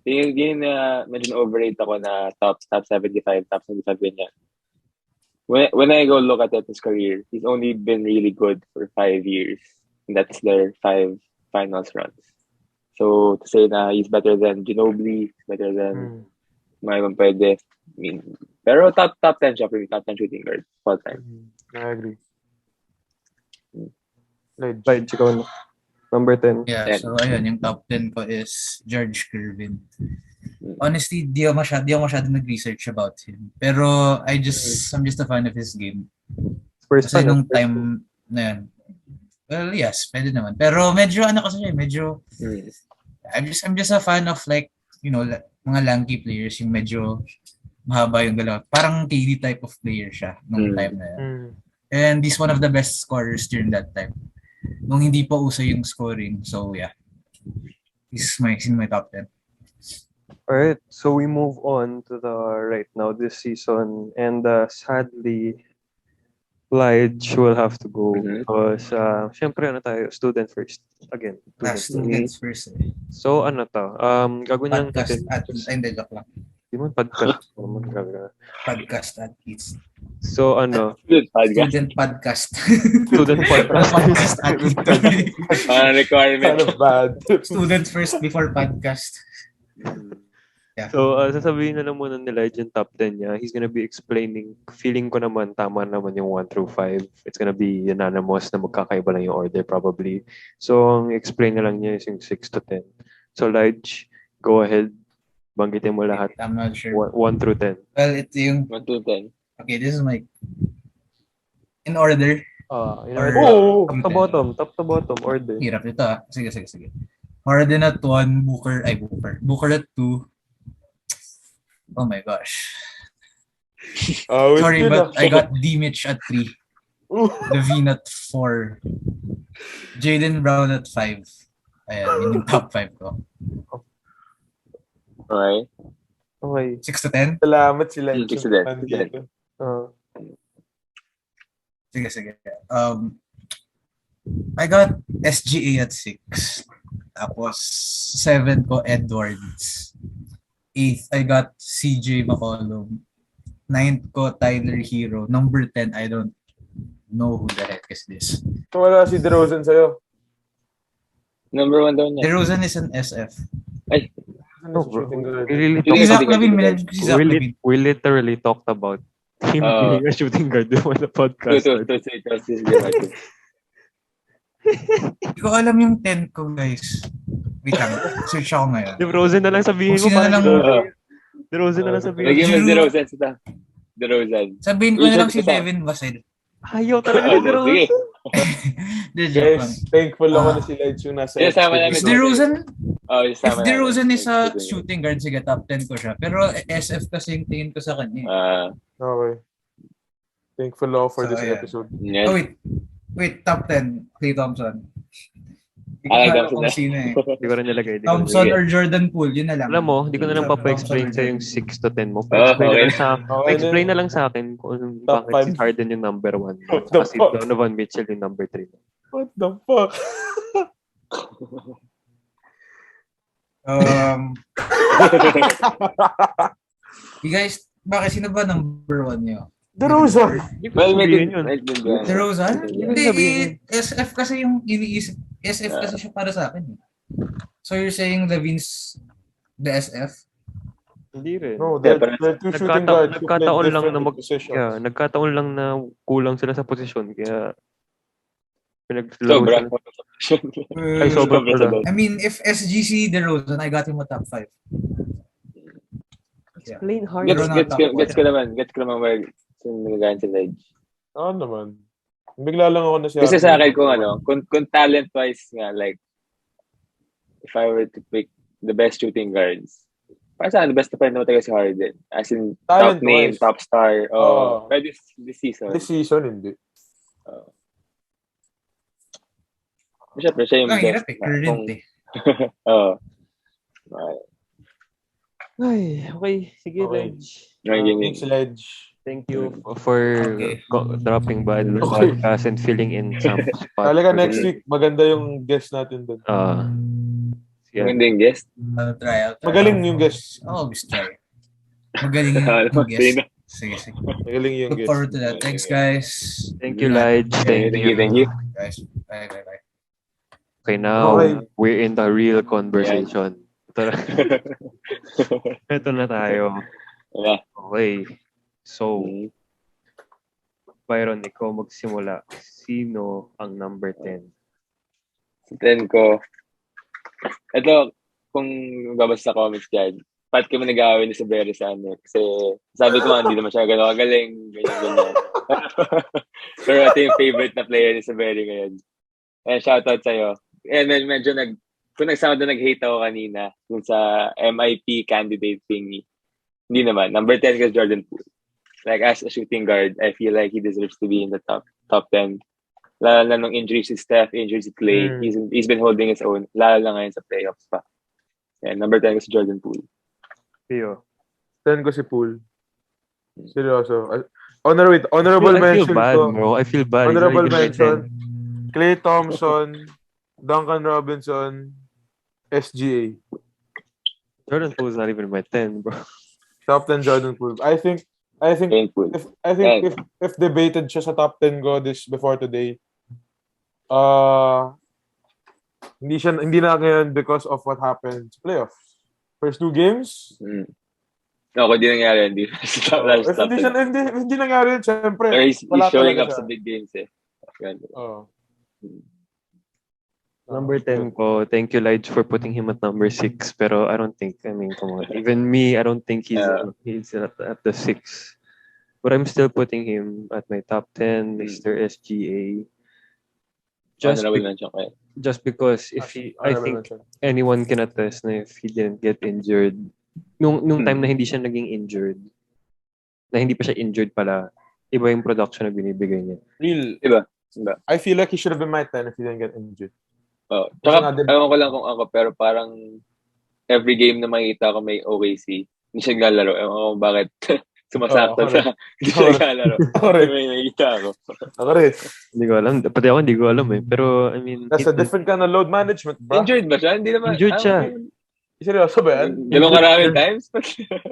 yun na medyo na-overrate ako na top 75 ganyan. When I go look at his career, he's only been really good for 5 years. And that's their 5 finals runs. So, to say na he's better than Ginobili, better than mga pwede. I mean, pero top 10 siya for me, top 10 shooting guard all time. I agree. Laij, ikaw number 10. Yeah, so ayun, yung top 10 ko is George Gervin. Honestly, di ako masyado nag-research about him. Pero I'm just a fan of his game. Kasi nung time na yan, well, yes, pwede naman. Pero medyo kasi medyo I'm just a fan of mga lanky players, yung medyo mahaba yung galaw. Parang KD type of player siya nung time na yan. And he's one of the best scorers during that time. Nung hindi pa uso yung scoring. So yeah. He's in my top 10. Alright, so we move on to the right now this season. And sadly, Laij will have to go Mhm. because syempre tayo, student first. Again, Students first. So gagawin lang Podcast natin. hindi, joke lang. Di mo podcast. Gagawin. Podcast at least. So Good podcast. Student podcast. student podcast. Podcast at least. Requirement. Kind of bad. Students first before podcast. Yeah. So, sasabihin na lang muna nila yung top 10 niya. He's gonna be explaining, feeling ko naman, tama naman yung 1 through 5. It's gonna be unanimous na magkakaiba lang yung order probably. So, ang explain na lang niya is yung 6 to 10. So, Laij, go ahead. Banggitin mo lahat. I'm not sure. 1 through 10. Well, ito yung... 1 to 10. Okay, this is my... In order. In order. Top to bottom, order. Hirap ito ah. Sige. Harden at 1, Booker at 2. Oh my gosh. Sorry, but I got D-Mitch at 3. Levine at 4. Jaylen Brown at 5. Ayan, yun yung top 5 ko. Okay. 6 to 10? Salamat sila. 6 to 10. Sige. I got SGA at 6. Tapos 7 ko Edwards. 8th, I got CJ McCollum. 9th ko Tyler Hero. Number 10, I don't know who the heck is this. Wala si DeRozan sa'yo. Number 1 daw niya. DeRozan is an SF. Ay. We literally talked about him being a shooting guard on the podcast. Hindi ko alam yung 10 ko, guys. Wait lang. Search ako ngayon. DeRozan na lang sabihin mo. DeRozan na lang sabihin mo. Lagyan mo DeRozan sa DeRozan. Sabihin ko na lang si Devin Vassell. Ayaw talaga ni DeRozan. Guys, thankful ako na si Laij yung nasa... Is DeRozan? If DeRozan is a shooting guard, sige, top 10 ko siya. Pero SF kasi yung tingin ko sa kanya. Okay. Thankful ako for this episode. Oh, wait, top 10, Klay Thompson. Hindi ko alam sino eh. Hindi ko rin nilagay. Thompson or Jordan Poole, yun na lang. Alam mo, hindi ko na lang pa-explain sa yung 6 to 10 mo. Explain na lang sa akin kung bakit si Harden yung number 1. Kasi Donovan Mitchell yung number 3. What the fuck? You guys, bakit sino ba number 1 nyo? DeRozan. Well, DeRozan? Hindi, SF kasi yung iniisip. SF kasi siya para sa akin. So you're saying Levine's the SF? Hindi rin. No, they're two shooting guards. Nagkataon lang na kulang sila sa posisyon. Kaya Sobra. Sobra pala. I mean, if SGC DeRozan, I got him a top 5. Explain hard. Gets ko naman where nagagahan si Laij. Oo naman. Bigla lang ako na siya. Kasi sa akin kung talent-wise nga, like, if I were to pick the best shooting guards, para saan, the best na pa rin naman tayo si Harden. As in, top name, top star. Pero this season. This season, hindi. Siyempre, siya yung best. Hirap eh. Current eh. Ay, okay. Sige, Laij. Thanks, Laij. Thank you for dropping by the podcast and filling in some spots. Talaga next week, maganda yung guest natin doon. Maganda yung guest? Try out. Magaling yung guest. Always try. Magaling yung guest. Sige. Magaling yung guest. Look forward to that. Thanks, guys. Thank you, Laij. Thank you. Guys, bye. Okay, now we're in the real conversation. Ito na tayo. Okay. So, Byron, ikaw magsimula. Sino ang number 10? Sa 10 ko. Ito, kung babasa sa comments dyan, pat kami nag-aaway ni Saberi sa ano. Kasi sabi ko hindi naman siya gano'n kagaling. Ganyan. Pero ito yung favorite na player ni Saberi ngayon. Shoutout sa'yo. And then medyo kung nag-sound na nag-hate ako kanina dun sa MIP candidate thingy. Hindi naman. Number 10 is Jordan Poole. Like, as a shooting guard, I feel like he deserves to be in the top 10. Lalo na nung injuries si Steph, injuries si Clay. He's been holding his own. Lalo na ngayon sa playoffs pa. And number 10 is Jordan Poole. Pio. 10 ko si Poole. Seryoso. Honorable I feel mention bad, ko. bro. I feel bad. He's not Honorable even my 10. mention. Klay Thompson, Duncan Robinson, SGA. Jordan Poole's not even my 10, bro. Top 10 Jordan Poole. I think Painful. if debated siya sa top 10 ko before today, hindi na ngayon because of what happened sa playoffs. First 2 games. Ako, di nangyari. Hindi Hindi nangyari yun, syempre. Pero he's showing up siya. sa big games eh. Number 10 ko, thank you, Laij, for putting him at number 6. Pero I don't think, come on. Even me, I don't think he's at the 6. But I'm still putting him at my top 10, Mr. SGA. Just because I think anyone can attest na if he didn't get injured, nung time na hindi siya naging injured, na hindi pa siya injured pala, iba yung production na binibigay niya. Real. Diba? I feel like he should have been my 10 if he didn't get injured. Tsaka, alam ko lang kung ako, pero parang every game na makikita ko may OKC, hindi siya naglalaro. Ewan ko bakit sumasakto siya. Hindi siya naglalaro. May nakikita ako. Ako rin. Hindi ko alam. Pati ako hindi ko alam eh. Pero, I mean... That's a different kind of load management, bro. Injured ba siya? Hindi naman. Injured siya. Seryoso ba yan? Ganun karaming times?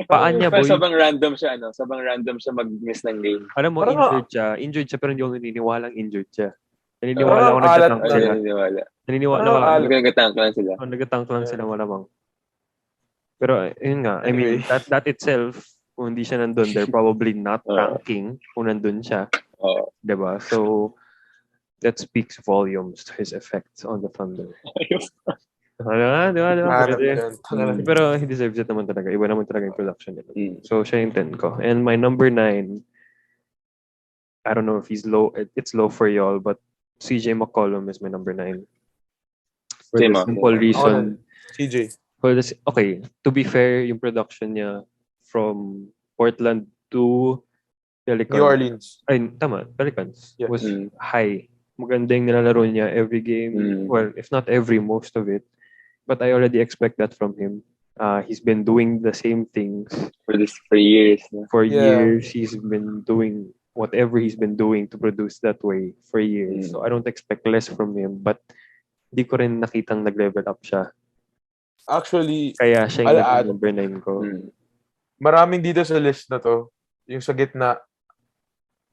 Paan niya, boy? Sobrang random siya, Sobrang random siya mag-miss ng game. Alam mo, injured siya, pero hindi ako naniniwalang injured siya. Naniniwala ako nagtatank sila. Naniniwala ako. Nagtatank lang sila. Nagtatank lang sila, malamang. Pero, yun nga, I mean, that itself, kung hindi siya nandun, they're probably not tanking kung nandun siya. Diba? So, that speaks volumes to his effects on the Thunder. Diba? Pero he deserves it naman talaga. Iba naman talaga yung production nila. So, siya yung 10 ko. And my number 9, I don't know if he's low. It's low for y'all, but CJ McCollum is my number 9. For the simple reason. CJ. Okay, to be fair, yung production niya from Portland to Pelicans. New Orleans. Ay, tama. Pelicans was high. Maganda yung nilalaro niya every game. Well, if not every, most of it. But I already expect that from him. He's been doing the same things for years. For years, he's been doing whatever he's been doing to produce that way for years. So I don't expect less from him. But di ko rin nakitang nag-level up siya. Actually, kaya siya yung number 9 ko. Maraming dito sa list na to, yung sa gitna,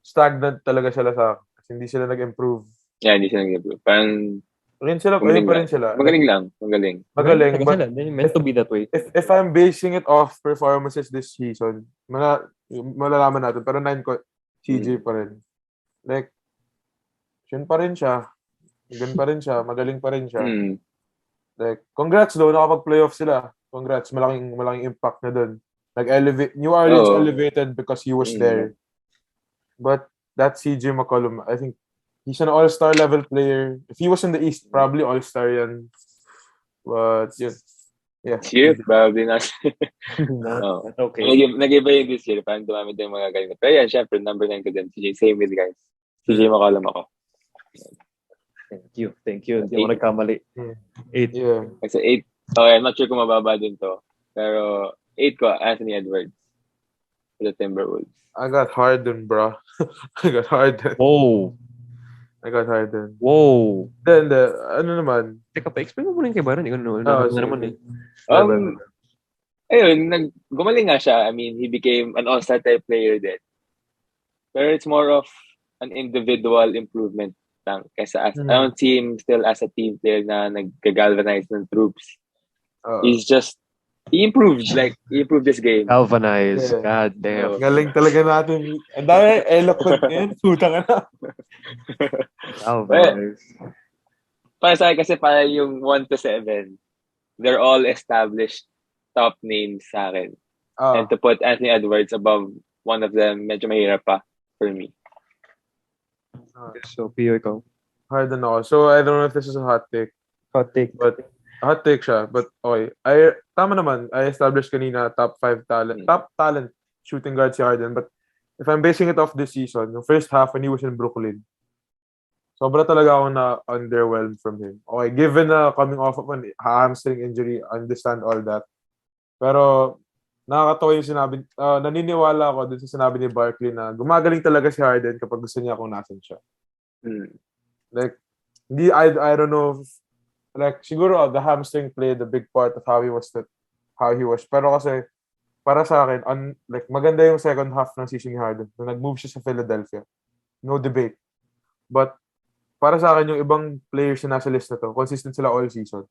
stagnant talaga sila sa kasi hindi sila nag-improve. Yeah, hindi sila nag-improve. Parang Magaling lang. Magaling. But meant to be that way. If I'm basing it off performances this season, malalaman natin. Pero 9 ko, CJ pa rin. Like, yun pa rin siya. Gan pa rin siya. Magaling pa rin siya. Like, congrats though, nakapag-playoff sila. Congrats. Malaking impact na dun. Like, New Orleans elevated because he was there. But that CJ McCollum, I think, he's an all-star level player. If he was in the East, probably all-star yan. But, yeah. Cheer, probably not. Okay. Nag-iba yun this year. Parang dumami din yung mga galing. Pero yan, syempre, number 9 ko din. CJ, same with guys. CJ McCollum ako. Thank you. Hindi ako nagkamali. 8. Yeah. Kasi 8. Okay, I'm not sure kung mababa din to. Pero 8 ko, Anthony Edwards. For the Timberwolves. I got Harden, bro. I got Harden. Then, ano naman? Teka pa, explain mo muna yung kay Byron. Ayun, gumaling nga siya. I mean, he became an all-star type player then. Pero it's more of an individual improvement lang. Kaysa I don't see him still as a team player na nag-galvanize ng troops. He improved this game. Galvanize. Yeah. God damn. Galing talaga natin. Ang dami eloquent ngayon. Puta ka na. Galvanize. Para sa akin kasi para yung 1 to 7, they're all established top names sa akin. And to put Anthony Edwards above one of them, medyo mahirap pa for me. So, Pio, ikaw? Harden ako. So, I don't know if this is a hot take. But, hot take siya. But, okay. Tama naman. I established kanina top 5 talent. Top talent shooting guard si Harden. But, if I'm basing it off this season, yung first half when he was in Brooklyn, sobra talaga ako na underwhelmed from him. Okay, given na coming off of a hamstring injury, I understand all that. Pero, nakakatawa yung sinabi, naniniwala ako dun sa sinabi ni Barkley na gumagaling talaga si Harden kapag gusto niya kung nasan siya. Like, I don't know if, like, siguro the hamstring played a big part of how he was. Pero kasi, para sa akin, like, maganda yung second half ng season ni Harden. Nung nag-move siya sa Philadelphia. No debate. But, para sa akin, yung ibang players na nasa list na to, consistent sila all season.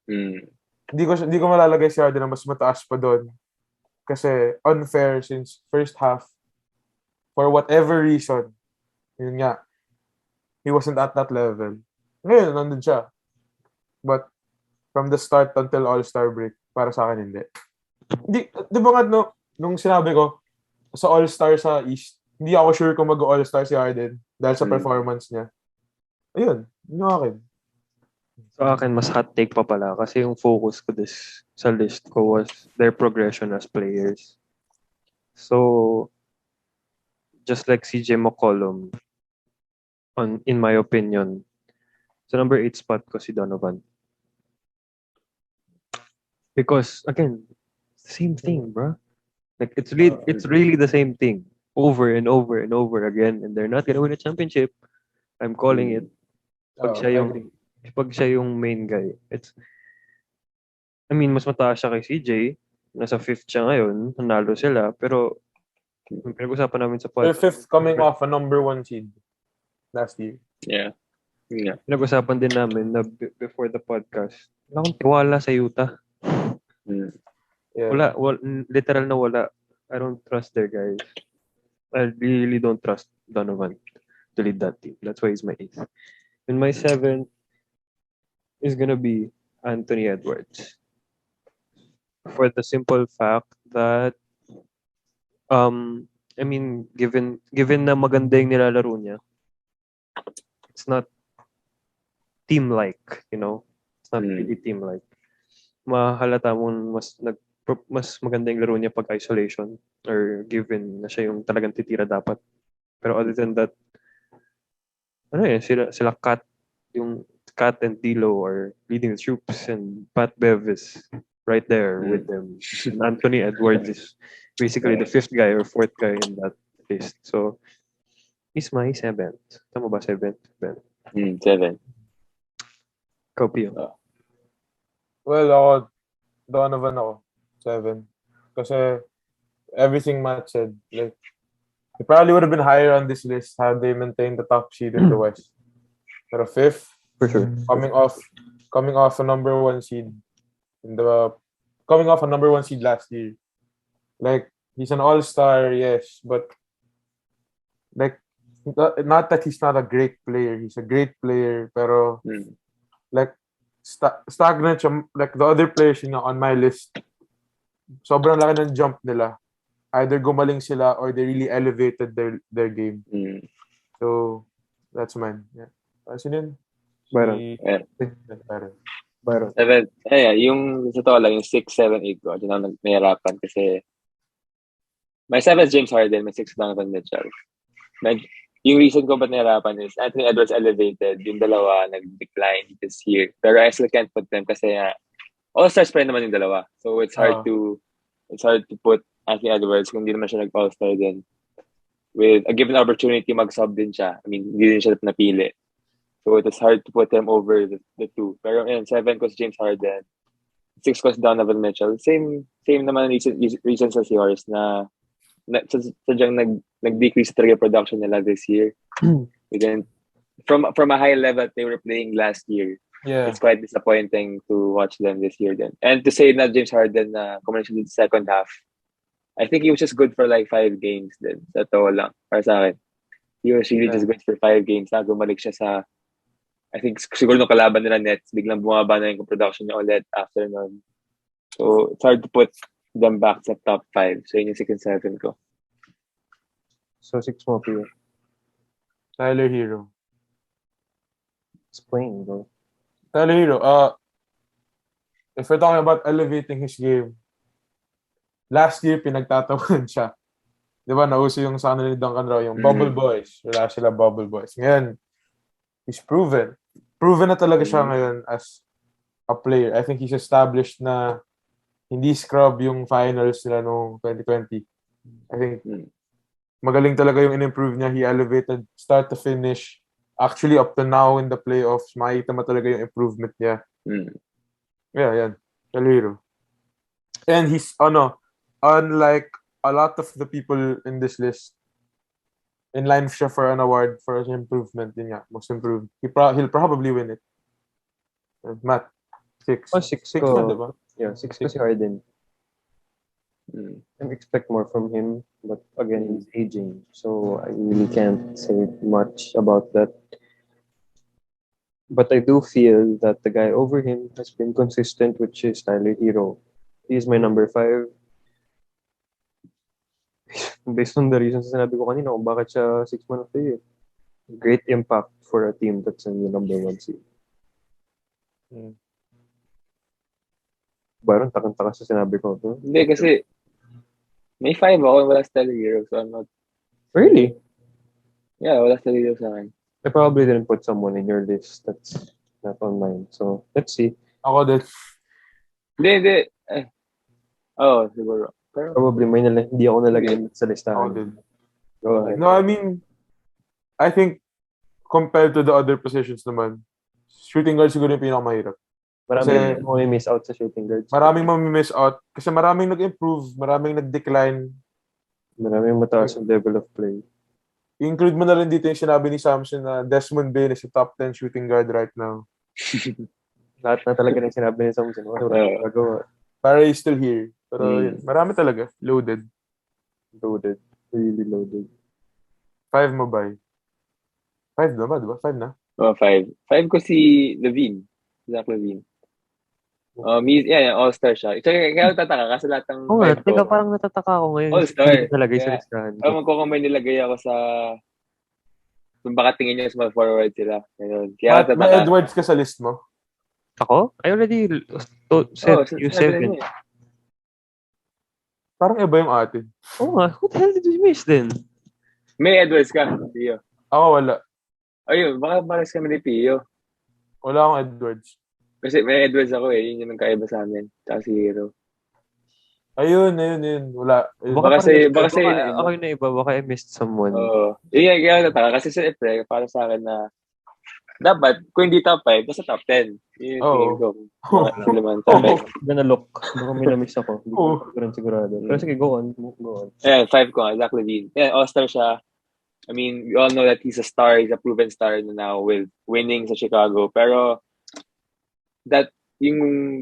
Hindi ko malalagay si Harden na mas mataas pa doon. Kasi unfair since first half, for whatever reason, yun nga, he wasn't at that level. Ngayon, nandun siya. But, from the start until All-Star break, para sa akin, hindi. Di ba nga, nung sinabi ko, sa All-Star sa East, hindi ako sure kung mag-All-Star si Harden dahil sa performance niya. Ayun, yun akin. Sa akin, mas hot take pa pala kasi yung focus ko sa list ko was their progression as players. So, just like CJ McCollum, in my opinion, sa number 8 spot ko si Donovan. Because, again, same thing, bro. Like, it's really the same thing over and over and over again, and they're not gonna win a championship. I'm calling it. Pag siya yung main guy, mas mataas siya kay CJ. Nasa 5th siya ngayon. Nanalo sila. Pero, pinag-usapan namin sa podcast. They're 5th coming off a number 1 seed last year. Yeah. Pinag-usapan din namin na before the podcast. Wala akong tiwala sa Utah. Yeah. Wala. Literal na wala. I don't trust their guys. I really don't trust Donovan to lead that team. That's why he's my 8th. And my 7th is gonna be Anthony Edwards. For the simple fact that, given na maganda yung nilalaro niya, it's not team-like, you know? It's not really team-like. Mahalata mo mas maganda yung laro niya pag isolation or given na siya yung talagang titira dapat. Pero other than that, sila Kat and D'Lo are leading the troops and Pat Bev is right there with them. And Anthony Edwards is basically the 5th guy or 4th guy in that list. So, he's my 7th. Tama ba 7th? 7. Copy. Well, ako, Donovan ako. 7. Kasi everything Matt said, like, he probably would have been higher on this list had they maintained the top seed in the West. Pero 5th, for sure. Coming off a number 1 seed coming off a number 1 seed last year. Like, he's an all-star, yes, but like, not that he's not a great player. He's a great player, pero like, stagnant siya. Like, the other players on my list, sobrang laki ng jump nila. Either gumaling sila or they really elevated their game. So, that's mine. Yeah. Sino yun? Byron. 7. Yung sa to lang, yung 6, 7, 8 ko. Diyan ako nahirapan kasi my 7 is James Harden, my 6 Donovan Mitchell. Yung reason ko ba't nahirapan is Anthony Edwards elevated, yung dalawa nag-decline this year. Pero I still can't put them kasi all-stars pa rin naman yung dalawa. So it's hard to put Anthony Edwards kung hindi naman siya nag-all-star din. With a given opportunity, mag-sub din siya. Hindi din siya napili. So it is hard to put them over the two. Pero 7 ko si James Harden. 6 ko si Donovan Mitchell. Same naman reasons as yours na sadyang nag-decrease talaga production nila this year. Again, from a high level that they were playing last year. Yeah. It's quite disappointing to watch them this year then. And to say na James Harden na combination in the second half, I think he was just good for like 5 games then. Sa to lang. Para sa akin. He was really just good for 5 games. Na gumalik siya sa, I think siguro nung kalaban nila Nets, biglang bumaba na yung production niya ulit after nun. So, it's hard to put them back sa top 5. So, yun yung 6 and 7 ko. So, 6 mo, Pio. Tyler Hero. Explain, bro. Tyler Hero, if we're talking about elevating his game, last year, pinagtatawan siya. Di ba, nauso yung sa kanila ni Duncan Roy, yung Bubble Boys. Wala sila Bubble Boys. Ngayon, he's proven. Proven na talaga siya ngayon as a player. I think he's established na hindi scrub yung finals nila noong 2020. I think magaling talaga yung in-improve niya. He elevated start to finish. Actually, up to now in the playoffs, makita mo talaga yung improvement niya. Yeah, yan. Leuterio. And he's, unlike a lot of the people in this list, in line siya for an award for his improvement. Yun nga, most improved. He'll probably win it. Matt, 6. 6 na, ko. diba? Yeah, 6 ko si Harden. I expect more from him, but again, he's aging, so I really can't say much about that. But I do feel that the guy over him has been consistent, which is Tyler Hero. He's my number 5. Based on the reasons na sinabi ko kanina kung bakit siya 6 man of the year. Great impact for a team that's in the number 1 seed. Byron, takang-taka sa sinabi ko. Hindi, kasi may 5 ako, wala sa Leuterio, so I'm not... Really? Yeah, wala sa Leuterio sa akin. I probably didn't put someone in your list that's not on mine. So, let's see. Ako din. Hindi. Siguro. Pero, Probably hindi ako nalagay sa listahan. Ako din. Go ahead. No, I mean, I think compared to the other positions naman, shooting guard siguro yung pinakamahirap. Maraming may-miss out sa shooting guards. Maraming mamimiss out kasi maraming nag-improve, maraming nag-decline. Maraming mataas ang level of play. Include mo na rin dito yung sinabi ni Samson na Desmond Bain is a top 10 shooting guard right now. Lahat na talaga ng sinabi ni Samson. Wala gagawa. Para he's still here. Pero yun, marami talaga. Loaded. Really loaded. 5 mo ba? 5 na ba? Diba? 5 na? 5. 5 ko si Levine. Zach Levine. All-star siya. Kaya tataka kasi lahat ng... Oo nga, teka parang natataka ako ngayon. All-star. Hindi nalagay sa listahan. Kung may nilagay ako sa... Kung baka tingin niyo small forward sila. Ganun. Kaya tataka. May Edwards ka sa list mo? Ako? I already said you 7. Parang iba yung atin. Oo nga, who the hell did we miss then? May Edwards ka, Pio. Ako wala. Ayun, baka pares kami ni Pio. Wala akong Edwards. Kasi may Edwards ako yun yung kaiba sa amin. Tsaka si Hero. Ayun. Wala. Baka ako yung naiba, baka I missed someone. Yun kaya nataka. Kasi sa Efre, para sa akin na dapat, kung hindi top 5, basta top 10. Yun yung tingin ko. Gonna look. Baka may na-miss ako. Hindi ko sigurado. Pero sige, go on. Ayan, 5 ko nga, Zach Levine. Ayan, all-star siya. I mean, we all know that he's a star. He's a proven star now with winning sa Chicago. Pero, yung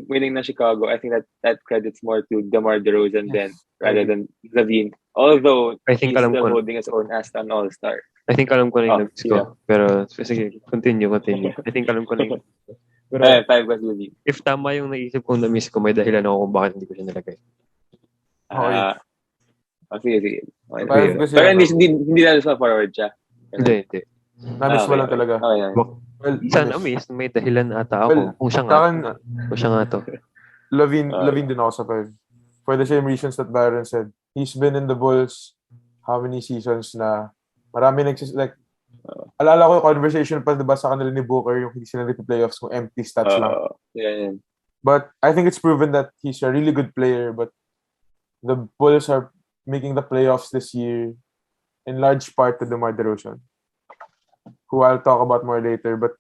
winning na Chicago, I think that credits more to DeMar DeRozan rather than Levine. Although, I think he's still holding his own as an all-star. I think alam ko na yung next ko. Pero, sige, continue. I think alam ko na yung... Pero, 5 was Levine. If tama yung naisip kong na-miss ko, may dahilan ako kung bakit hindi ko siya nilagay. Sige. Pero hindi na sa forward siya. Hindi. Na-miss mo lang talaga. Well, na-miss, may dahilan ata ako. Kung siya nga to. Levine din ako sa 5. For the same reasons that Byron said. He's been in the Bulls how many seasons na marami alala ko yung conversation pa diba sa kanila ni Booker yung hindi sila playoffs kung empty stats lang. Yeah. But I think it's proven that he's a really good player, but the Bulls are making the playoffs this year in large part to DeMar DeRozan, who I'll talk about more later. But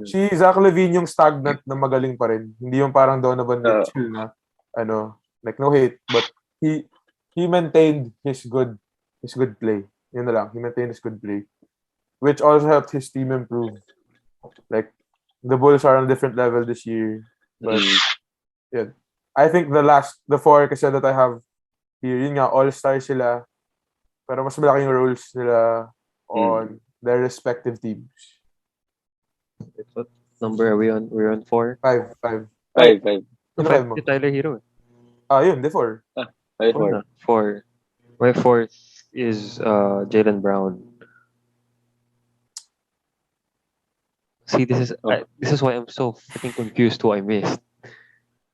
si Zach Levine yung stagnant na magaling pa rin. Hindi yung parang Donovan Mitchell na no hate, but he maintained his good play. Yun na lang. He maintained his good play, which also helped his team improve. Like the Bulls are on a different level this year, but yeah. I think the 4 kasi that I have here, yun nga, all-star sila, pero mas malaki yung roles nila on their respective teams. What number are we on? We're on 4? 5. 5. Si Tyler Hero. Yun, the 4. 4. My 4th is Jaylen Brown. See, this is why I'm so freaking confused who I missed.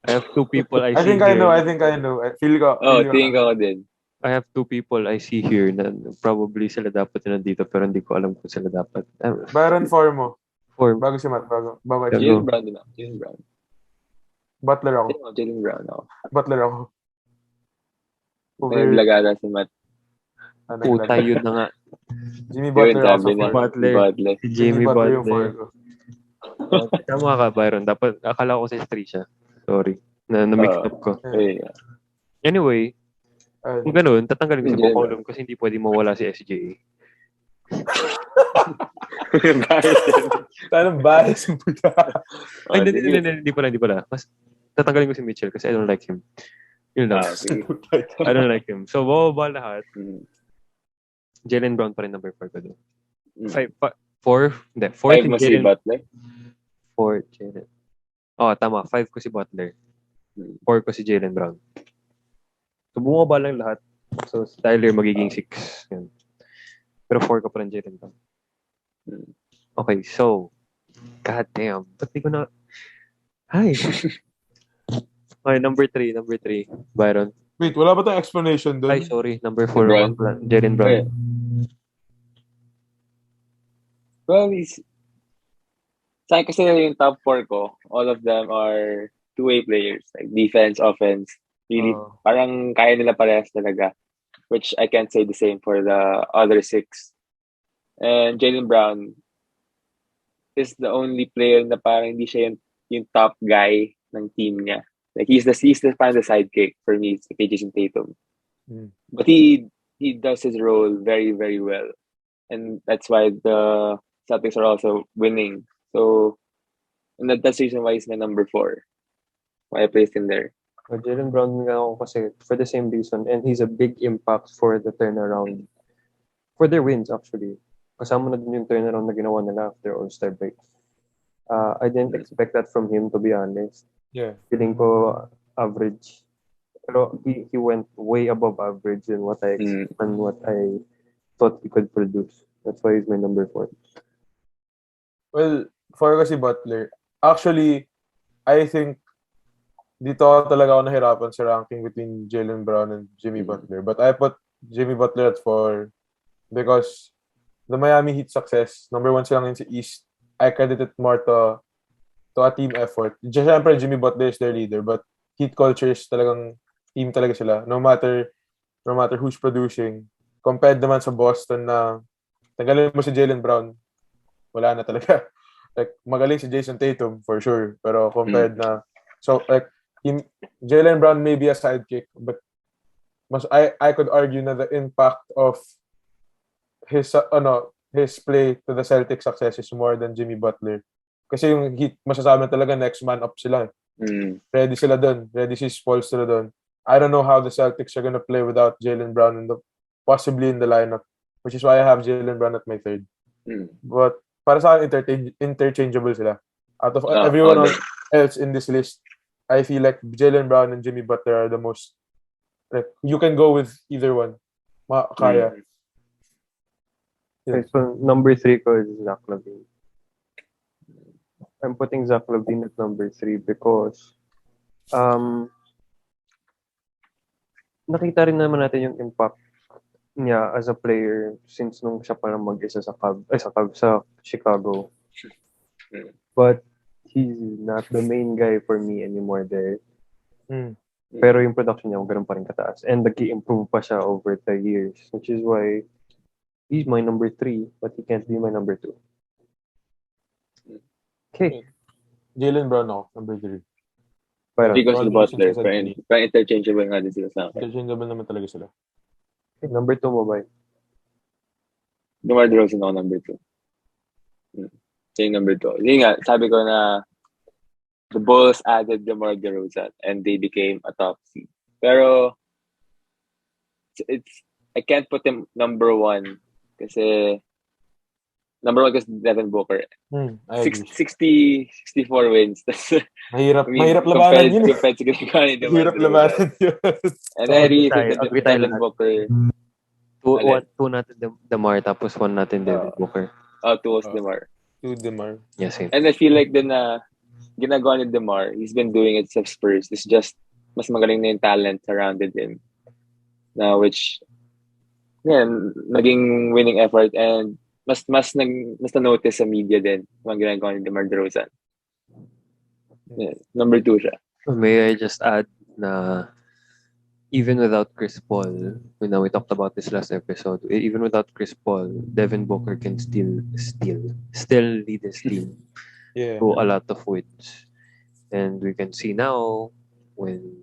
I have 2 people I see think here. I think I know. Feel ko. Tingin ko din. I have 2 people I see here na probably sila dapat na nandito pero hindi ko alam kung sila dapat. Byron 4 mo. 4. Bago si Matt. Bago. Jaylen Brown din ako. Jaylen Brown. Butler ako. Jaylen Brown ako. Butler ako. May blagada si Matt. Puta, yun na nga. Jimmy Butler ako sa Butler. Si Jimmy Butler yung Butler. 4 ko. Tama ka, Byron. Dapat, akala ko si 3 siya. Sorry. Na-mix up ko. Anyway, kung ganun, tatanggalin ko si McCollum kasi hindi pwede mawala si SGA. Tanong bias yung puta. Ay, hindi pala. Mas tatanggalin ko si Mitchell kasi I don't like him. Yun lang. I don't like him. So, bababa lahat. Jaylen Brown pa rin number 4 ko doon. 4? Hindi. 4 mo si Butler? 4, Jaylen. Oh, tama. 5 ko si Butler. 4 ko si Jaylen Brown. So, bumaba lang lahat. So, si Tyler magiging 6. Yan. Pero 4 ko pa rin Jaylen Brown. Okay, so, god damn. Ba't di ko na... Hi. Okay, number 3, Byron. Wait, wala ba tayong explanation doon? Ay, sorry. Number 4, Jaylen Brown. Well, sa akin kasi yung top 4 ko, all of them are two-way players. Like defense, offense. Really, parang kaya nila parehas talaga. Which I can't say the same for the other 6. And Jaylen Brown is the only player na parang hindi siya yung top guy ng team niya. Like he's the kind of the sidekick for me. It's like Jason Tatum, but he does his role very, very well, and that's why the Celtics are also winning. So, and that's the reason why he's my number 4. Why I placed him there. Jaylen Brown nga ako kasi for the same reason, and he's a big impact for the turnaround, for their wins actually. Kasama na din yung turnaround na ginawa nila after All-Star break. I didn't expect that from him, to be honest. Yeah. Feeling ko average. Pero he went way above average than what I and what I thought he could produce. That's why he's my number 4. Well, 4 kasi Butler. Actually, I think dito talaga ako nahirapan sa ranking between Jaylen Brown and Jimmy Butler. But I put Jimmy Butler at 4 because the Miami Heat success, number 1 sila ngayon sa East. I credit it more to a team effort. Siyempre, Jimmy Butler is their leader, but Heat culture is talagang team talaga sila. No matter who's producing. Compared naman sa Boston na tanggalin mo si Jaylen Brown, wala na talaga. Like, magaling si Jason Tatum, for sure. Pero compared na... So, like, Jaylen Brown may be a sidekick, but I could argue na the impact of his play to the Celtics success is more than Jimmy Butler. Kasi yung Heat, masasabi talaga next man up sila. Ready sila doon. Ready si Spoelstra doon. I don't know how the Celtics are gonna play without Jaylen Brown possibly in the lineup, which is why I have Jaylen Brown at my 3rd. But para sa akin, interchangeable sila. Out of everyone else in this list, I feel like Jaylen Brown and Jimmy Butler are the most... Like, you can go with either one. Kaya. Okay, so number 3 ko is Zach LaVine. I'm putting Zach LaVine at number 3 because nakita rin naman natin yung impact niya as a player since nung siya parang mag-isa sa Chicago. But he's not the main guy for me anymore there. Pero yung production niya ganun pa rin kataas. And nag-i-improve pa siya over the years, which is why he's my number 3, but he can't be my number 2. Okay. Jaylen Brown ako, number 3. Because of Butler, parang interchangeable nga din sila sa akin. Interchangeable naman talaga sila. Okay, number 2 mo ba? DeMar DeRozan ako, number 2. Yung number 2. Hindi nga, sabi ko na the Bulls added DeMar DeRozan and they became a top seed. Pero I can't put him number 1 kasi number 1 kasi Devin Booker. 64 wins. Mahirap labanan yun. Mahirap labanan yun. And I really think that Devin Booker... 2 natin DeMar, tapos 1 natin Devin Booker. 2 was DeMar. 2 DeMar. Yes, same. And I feel like din na ginagawa ni DeMar, he's been doing it sa Spurs. It's just mas magaling na yung talent surrounded him. Now, which... naging winning effort and mas na-notice sa media din mga ginagawa ni DeMar DeRozan. Number 2 siya. May I just add na even without Chris Paul, we talked about this last episode, even without Chris Paul, Devin Booker can still lead his team Yeah. to a lot of wins. And we can see now when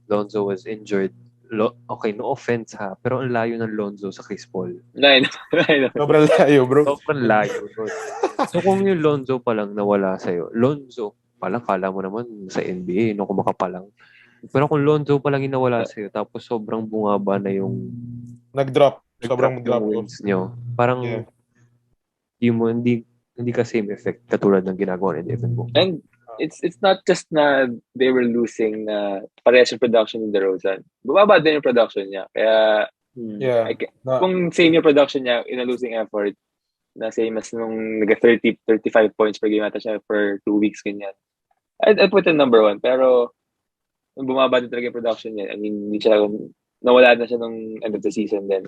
Lonzo was injured, okay, no offense ha, pero ang layo ng Lonzo sa Chris Paul. I know. Sobrang layo, bro. Sobrang layo nun. So kung yung Lonzo pa lang nawala sa'yo, Lonzo pa lang, kala mo naman sa NBA, no, kumaka pa lang. Pero kung Lonzo pa lang yung nawala sa'yo, tapos sobrang bungaba na yung Nag-drop. Sobrang yung drop. wins nyo. Parang Yeah. hindi ka same effect katulad ng ginagawa ni Devin Booker. And it's not just na they were losing na parehas yung production ni DeRozan. Bumaba din yung production niya. Kaya Yeah. kung same yung production niya in a losing effort, na same as nung nag-35 points per game ata siya for 2 weeks ganyan. I'd put him number 1. Pero nung bumaba din talaga yung production niya, I mean, nawala na siya nung end of the season then.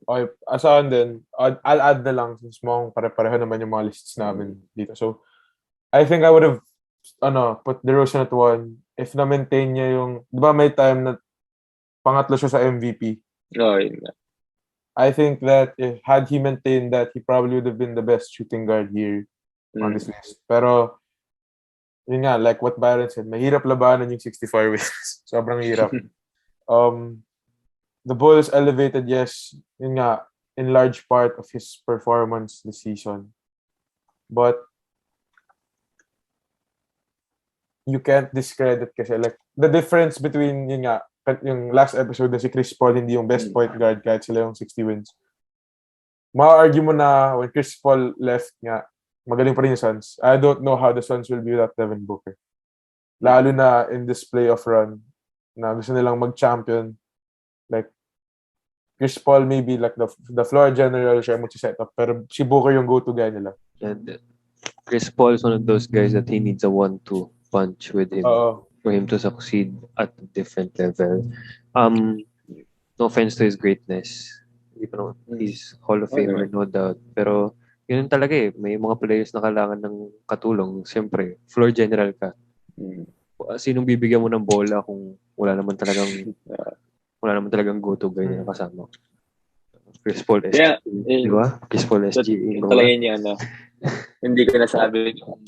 Okay, asahan din, I'll add na lang since mong pare-pareho naman yung mga lists namin dito. So, I think I would have put DeRozan at 1 if na-maintain niya yung, di ba may time na pangatlo siya sa MVP? No, yun nga. I think that had he maintained that, he probably would have been the best shooting guard here on this list. Pero, yun nga, like what Byron said, mahirap labanan yung 64 wins. Sobrang hirap. The Bulls elevated, yes, yun nga, in large part of his performance this season. But you can't discredit kasi like the difference between yun nga, yung last episode na si Chris Paul hindi yung best point guard kahit sila yung 60 wins. Ma-argue mo na when Chris Paul left nga, magaling pa rin yung Suns. I don't know how the Suns will be without Devin Booker. Lalo na in this playoff run na gusto nilang mag-champion. Like, Chris Paul maybe like the floor general siya mo set up pero si Booker yung go-to guy nila. And Chris Paul is one of those guys that he needs a 1-2 punch with him for him to succeed at a different level. No offense to his greatness. He's Hall of Famer, no doubt. Pero yun talaga eh. May mga players na kailangan ng katulong. Siyempre, floor general ka. Sinong bibigyan mo ng bola kung wala naman talagang go-to guy na kasama? Chris Paul SG. Yeah, di ba? Chris Paul SG. Talaga yun yung hindi ko nasabi yung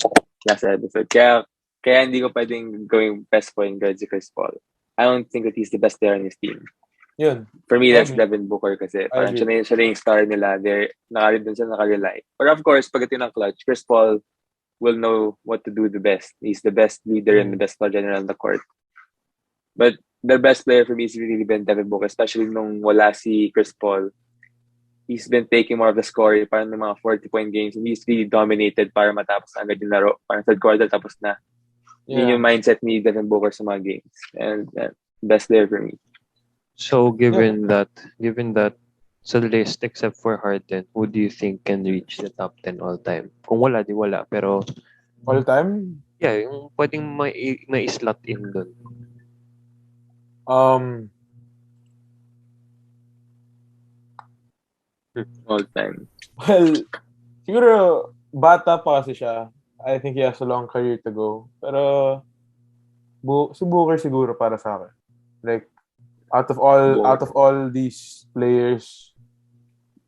last episode. Kaya hindi ko pwedeng gawing best point guard si Chris Paul. I don't think that he's the best player on his team. Yun. For me, that's Devin Booker kasi parang siya na yung star nila. They're nakarely. But of course, pagdating ng clutch, Chris Paul will know what to do the best. He's the best leader and the best floor general on the court. But the best player for me is really been Devin Booker, especially nung wala si Chris Paul. He's been taking more of the scoring, parang ng mga 40-point games, and he's really dominated para matapos agad yung laro. Parang third quarter, tapos na. Yun yung mindset ni Devin Booker sa mga games. And best player for me. So, given that sa list, except for Harden, who do you think can reach the top 10 all-time? Kung wala, di wala. Pero, all-time? Yeah, yung pwedeng may slot in dun. All-time. Well, siguro, bata pa kasi siya. I think he has a long career to go. Pero, si Booker siguro para sa akin. Like, out of all these players,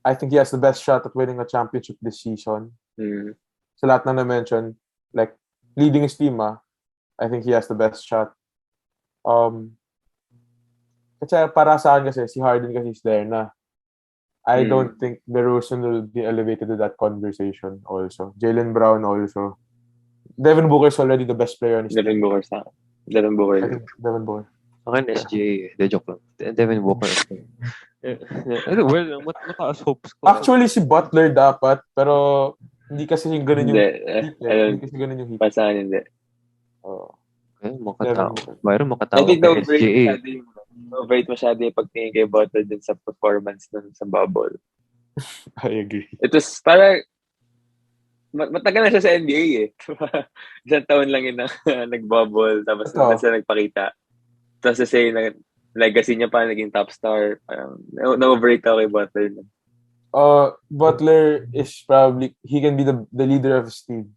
I think he has the best shot at winning a championship this season. Sa lahat na na-mention, like, leading his team, I think he has the best shot. Kasi para sa akin kasi, si Harden kasi is there na. I don't think DeRozan will be elevated to that conversation also. Jaylen Brown also. Devin Booker is already the best player on his team. Devin Booker. I think Devin Booker. Akin, SGA. De joke lang. Devin Booker. Well, mataas hopes ko. Actually, si Butler dapat, pero hindi kasi yung ganun yung hindi kasi ganun yung hit. Pasahan hindi. Okay, makatao. Byron, makatao. I think overrate masyado yung pagtingin kay Butler din sa performance nun sa bubble. I agree. It was para matagal na siya sa NBA eh. Isang taon lang yun na nag-bubble tapos na siya nagpakita. Tapos to say na legacy niya pa naging top star. Parang na-overrate ako kay Butler. Butler is probably, he can be the leader of his team.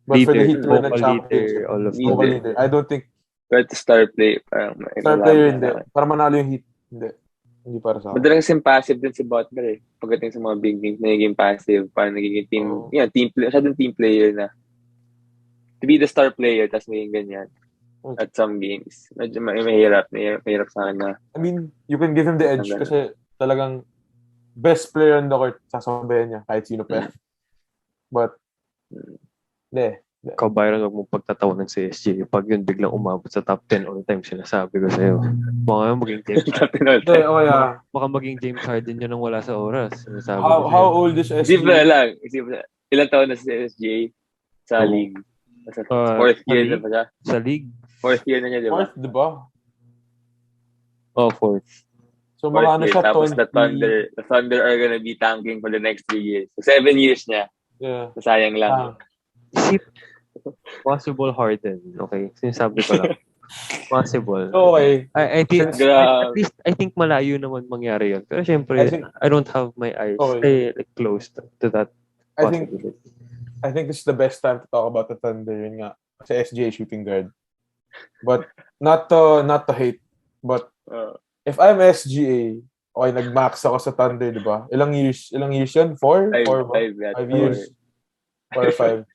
But for the Leader, Heat to win a vocal championship, leader, all of Leader. vocal leader, I don't think But star play, parang star player hindi. Para manalo yung Heat, hindi. Hindi para sa akin. Madalas yung passive din si Butler eh. Pagdating sa mga big games, nagiging passive. Parang nagiging team, team player. Siya din team player na. To be the star player, tas naging ganyan. At some games. Medyo mahirap. Mahirap sa akin na. I mean, you can give him the edge kasi talagang best player on the court, sasabayan niya kahit sino pa yan. But, hindi. Ikaw, Byron, huwag mong pagtatawanan sa SG. Pag yun biglang umabot sa top 10 all time, sinasabi ko sa'yo. Baka maging James Harden. Baka maging James Harden yun nang wala sa oras. Sinasabi ko How old is SG? Isip na lang. Ilang taon na si SGA sa league? Fourth year na ba siya? Sa league? Fourth year na niya, di ba? Fourth, di ba? Oh, fourth. So, mga ano siya, tapos the Thunder are gonna be tanking for the next 3 years. So, 7 years niya. Yeah. Sayang lang. Possible Harden. Okay? Sinasabi ko lang. Possible. Okay. I think, at least, I think malayo naman mangyari yun. Pero syempre, I don't have my eyes closed to that possibility. I think this is the best time to talk about the Thunder. Yun nga. Kasi SGA shooting guard. But, not to hate. But, if I'm SGA, okay, nag-max ako sa Thunder, di ba? Ilang years yun? 4? 5 years. 4 or 5.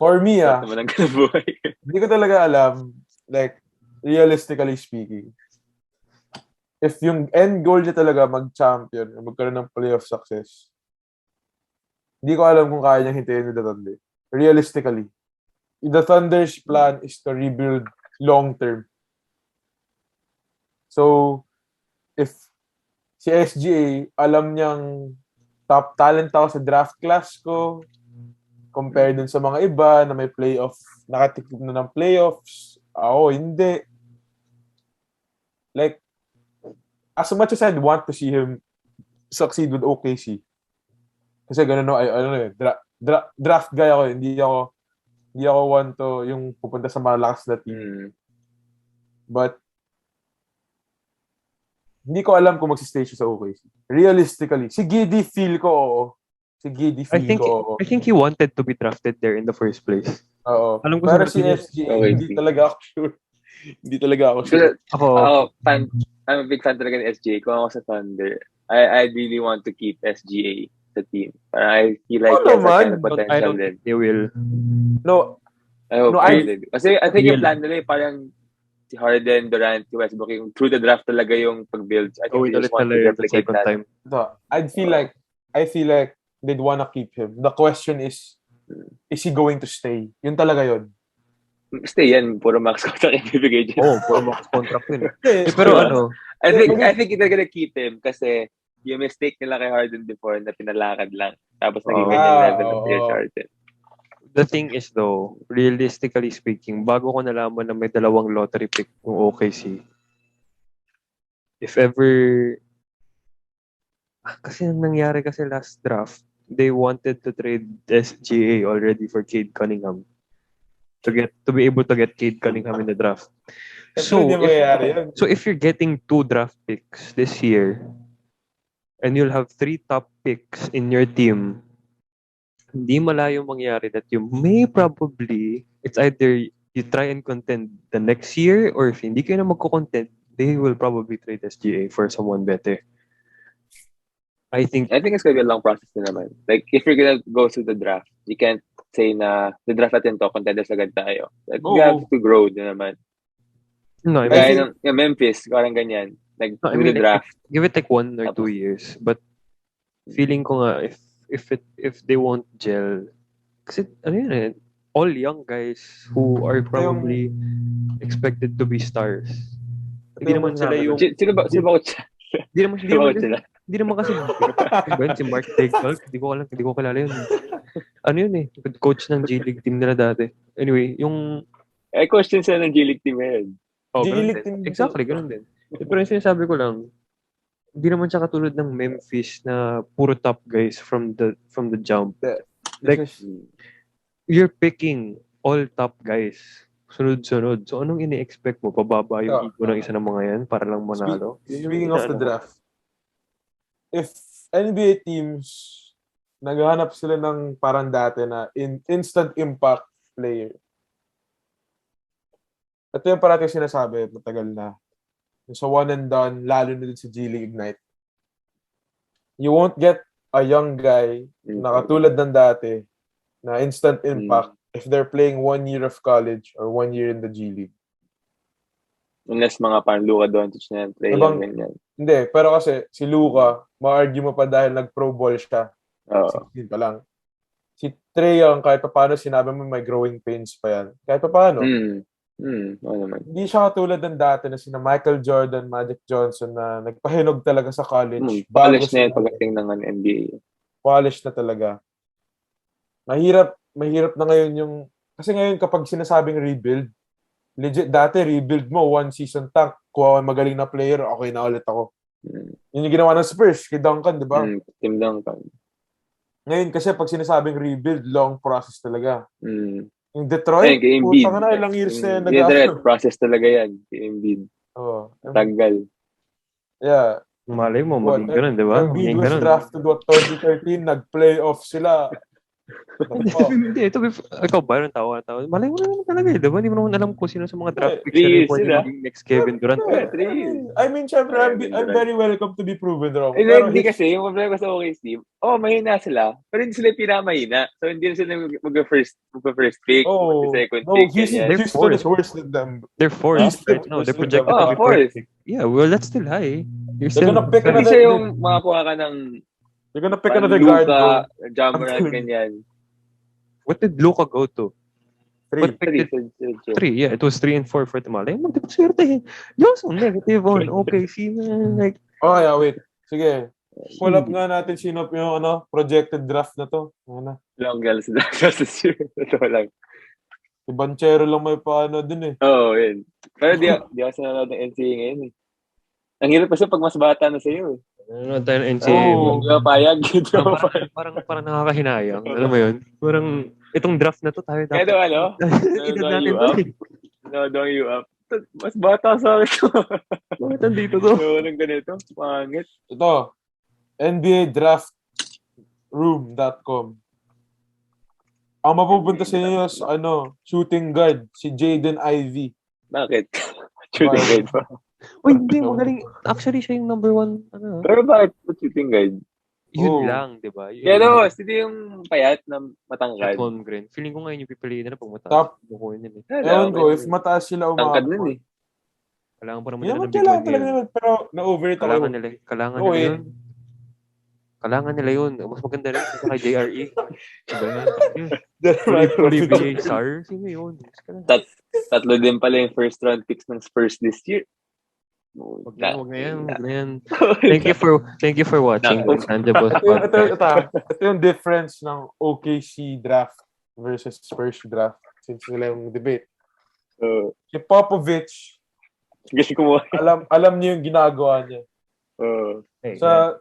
For me, hindi ko talaga alam, like, realistically speaking, if yung end goal niya talaga mag-champion, magkaroon ng playoff success, hindi ko alam kung kaya niyang hintayin the Thunder. Realistically. The Thunder's plan is to rebuild long-term. So, if si SGA, alam niyang top talent ako sa draft class ko, compare dun sa mga iba na may playoff, nakatikip na ng playoffs, ako, hindi. Like, as much as I'd want to see him succeed with OKC, kasi ganun, draft guy ako, hindi ako want to yung pupunta sa malakas na team. But, hindi ko alam kung magsistay siya sa OKC. Realistically, si Giddy feel ko, oo. I think he wanted to be drafted there in the first place. Oo. Pero si SGA, hindi talaga ako sure. I'm a big fan talaga ng SGA. Kung ako sa Thunder, I really want to keep SGA sa team. I feel like he has that kind of potential. I don't think they will. No. I hope they do. Kasi I think yung plan nila parang si Harden, Durant, Westbrook, yung through the draft talaga yung pag-build. I think they just want to replicate that. Time. No, I feel like they'd wanna keep him. The question is he going to stay? Yun talaga yun. Stay yan. Puro max contract ibibigay dyan. Puro max contract yun. Pero I think they're gonna keep him kasi yung mistake nila kay Harden before na pinalakad lang. Tapos naging ganyan level na player si Harden. The thing is though, realistically speaking, bago ko nalaman na may 2 lottery pick ng OKC, if ever kasi nangyari kasi last draft, they wanted to trade SGA already for Cade Cunningham to be able to get Cade Cunningham in the draft. So if you're getting 2 draft picks this year and you'll have 3 top picks in your team, hindi malayo mangyari that you may probably, it's either you try and contend the next year, or if hindi kayo na magko-contend, they will probably trade SGA for someone better. I think it's gonna be a long process na naman. Like, if you're gonna go through the draft, you can't say na the draft natin to, contenders agad tayo. Like, you have to grow din naman. No, Kaya yung Memphis, parang ganyan. Like, through the draft. Give it like 1 or 2 years. But, feeling ko nga, if they won't gel, kasi, all young guys who are probably expected to be stars. Hindi naman sila yung... Sino ba Hindi naman kasi si Mark Tegolf, hindi ko kilala yun. Ano yun coach ng G League team nila dati. Anyway, yung coach din sila ng G League team ngayon. G League team. Exactly, ganun din. Pero yung sinasabi ko lang, hindi naman siya katulad ng Memphis na puro top guys from the jump. Like, you're picking all top guys. Sunod-sunod. So, anong ini-expect mo? Pababa yung ego ng isa ng mga yan para lang manalo? Speaking of the draft, if NBA teams naghahanap sila ng parang dati na instant impact player. Ito yung parating sinasabi, matagal na. Sa one and done, lalo na din sa G League Ignite. You won't get a young guy na katulad ng dati na instant impact if they're playing 1 year of college or 1 year in the G League. Unless mga parang Luka Doncic na yan, play lang ganyan. Hindi, pero kasi si Luka, ma-argue mo pa dahil nag-pro ball siya. 16 pa lang. Si Trae Young, kahit pa paano sinabi mo may growing pains pa yan. Kahit pa paano. Naman. Hindi siya katulad ng dati na sina Michael Jordan, Magic Johnson na nagpahinog talaga sa college. Polish na yan pagdating ng NBA. Polish na talaga. Mahirap na ngayon yung... Kasi ngayon kapag sinasabing rebuild, legit, dati rebuild mo, 1 season tank, kuha magaling na player, okay na ulit ako. Yun yung ginawa ng Spurs, kay Duncan, di ba? Team Duncan. Ngayon kasi pag sinasabing rebuild, long process talaga. Yung Detroit, puta ka na, ilang years na yan. Direct process talaga yan. Embiid. Tagal. Yeah. Malay mo, maging ganun, di ba? Embiid was drafted 2013, nag-playoff sila. Hindi, ito, ikaw, Byron, tawa. Malay mo naman talaga, di ba? Hindi mo naman alam kung sino sa mga draft picks na pwede maging next Kevin Durant. I mean, syempre, I'm very welcome to be proven wrong. Hindi kasi, yung problema sa OKC, mahina sila, pero hindi sila pinamahina. So, hindi sila mag-first pick, second pick. Houston is worse than them. They're fourth right now. They're projected to be fourth. Yeah, well, that's still high. They're gonna pick another... Kasi yung makakuha ka ng you're gonna pick another guard. Luka, Jamoran, ganyan. What did Luka go to? 3. 3, yeah. It was 3 and 4 for Tamale. Hindi ko swerte. Johnson, negative on. Okay, like... Oh, yeah, wait. Sige. Pull up nga natin sino yung projected draft na to. Long girls draft this year. Ito lang. Si Banchero lang may paano din eh. Yun. Pero di ako sinanood ng NCAA ngayon eh. Ang hirap kasi pag mas bata na sa'yo eh. Ano tayo ng NCAA? Hindi ka payag. Parang nakakahinayang. Alam mo yun? Parang itong draft na to tayo dapat. Kaya Don't you up. Mas bata sa akin to. Bakit nandito to? Walang ganito. Pangit. Ito. NBADraftRoom.com. Ang mapupunta sa inyo sa shooting guard, si Jaden Ivey. Bakit? Shooting guard pa. Uy, hindi, magaling. Actually, siya yung number 1. Pero bakit shooting guard? Yun lang, di ba? Pero, hindi yung payat na matangkad. Green. Feeling ko ngayon yung pipiliin nila pag mataas. Ewan ko, if mataas sila tangkad nun eh. Kailangan pa naman nila ng big kailangan one talaga naman, pero na-overrate ako. Kailangan nila yun. Mas maganda rin sa kay JRE. Diba yun? Olivier Sarr? Sino yun? Tatlo din pala yung first round picks ng Spurs this year. Wag na yan. Thank you for watching the Intangibles Podcast. Ito yung difference ng OKC draft versus Spurs draft since nila yung debate. Si Popovich, alam niyo yung ginagawa niya.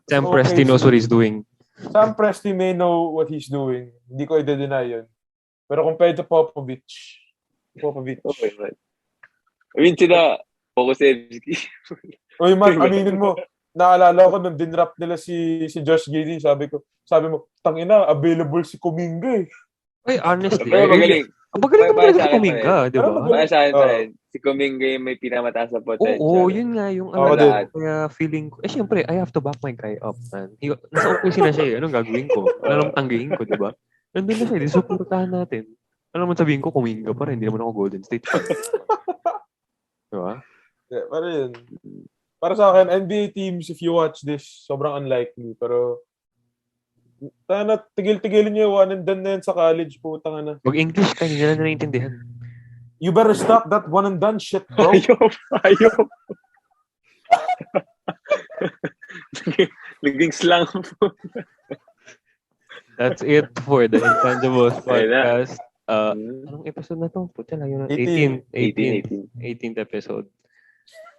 Sam Presti knows what he's doing. Sam Presti may know what he's doing. Hindi ko i-deny yun. Pero compared to Popovich. Okay, man. I mean, sila, Pokusevsky. Uy, man, aminin mo, naalala ko nung dinrap nila si Josh Giddey, sabi mo, tangina, available si Kuminga eh. Ay, honestly. Pero magaling. Magaling naman talaga si Kuminga, di ba? Para sa akin pa rin, si Kuminga yung may pinamataas na potential. Oo, yun nga yung kaya feeling ko. Syempre, I have to back my guy up, man. Nasa OKC na siya eh. Anong gagawin ko? Anong tanggihin ko, di ba? Nandun na siya, suportahan natin. Ano naman sabihin ko, Kuminga pa rin. Hindi naman ako Golden State. Di ba? Yeah, pero yun. Para sa akin, NBA teams, if you watch this, sobrang unlikely. Pero, tigil-tigilin nyo yung one and done na yan sa college. Putang na. Mag-English ka, hindi na naiintindihan. You better stop that one and done shit, bro. Ayaw. Naging slang po. That's it for the Intangibles Podcast. Anong episode na to? Puta lang yun. 18th episode.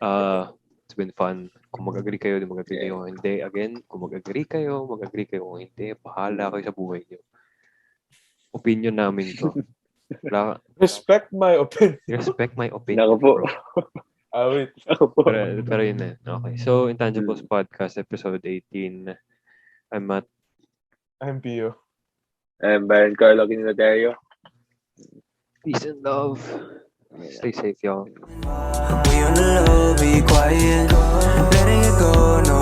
It's been fun. Kung mag-agree kayo, mag-agree kayo. Hindi. Again, kung mag-agree kayo, kung hindi. Bahala kayo sa buhay niyo. Opinion namin to. Respect my opinion. Ako po. Wait. Pero yun na. Okay. So, Intangibles Podcast, episode 18. I'm Matt. MPU. Byron, Carlo, Aquino, Leuterio. Peace and love. Stay safe, y'all. We on the low, be quiet. Letting it go, no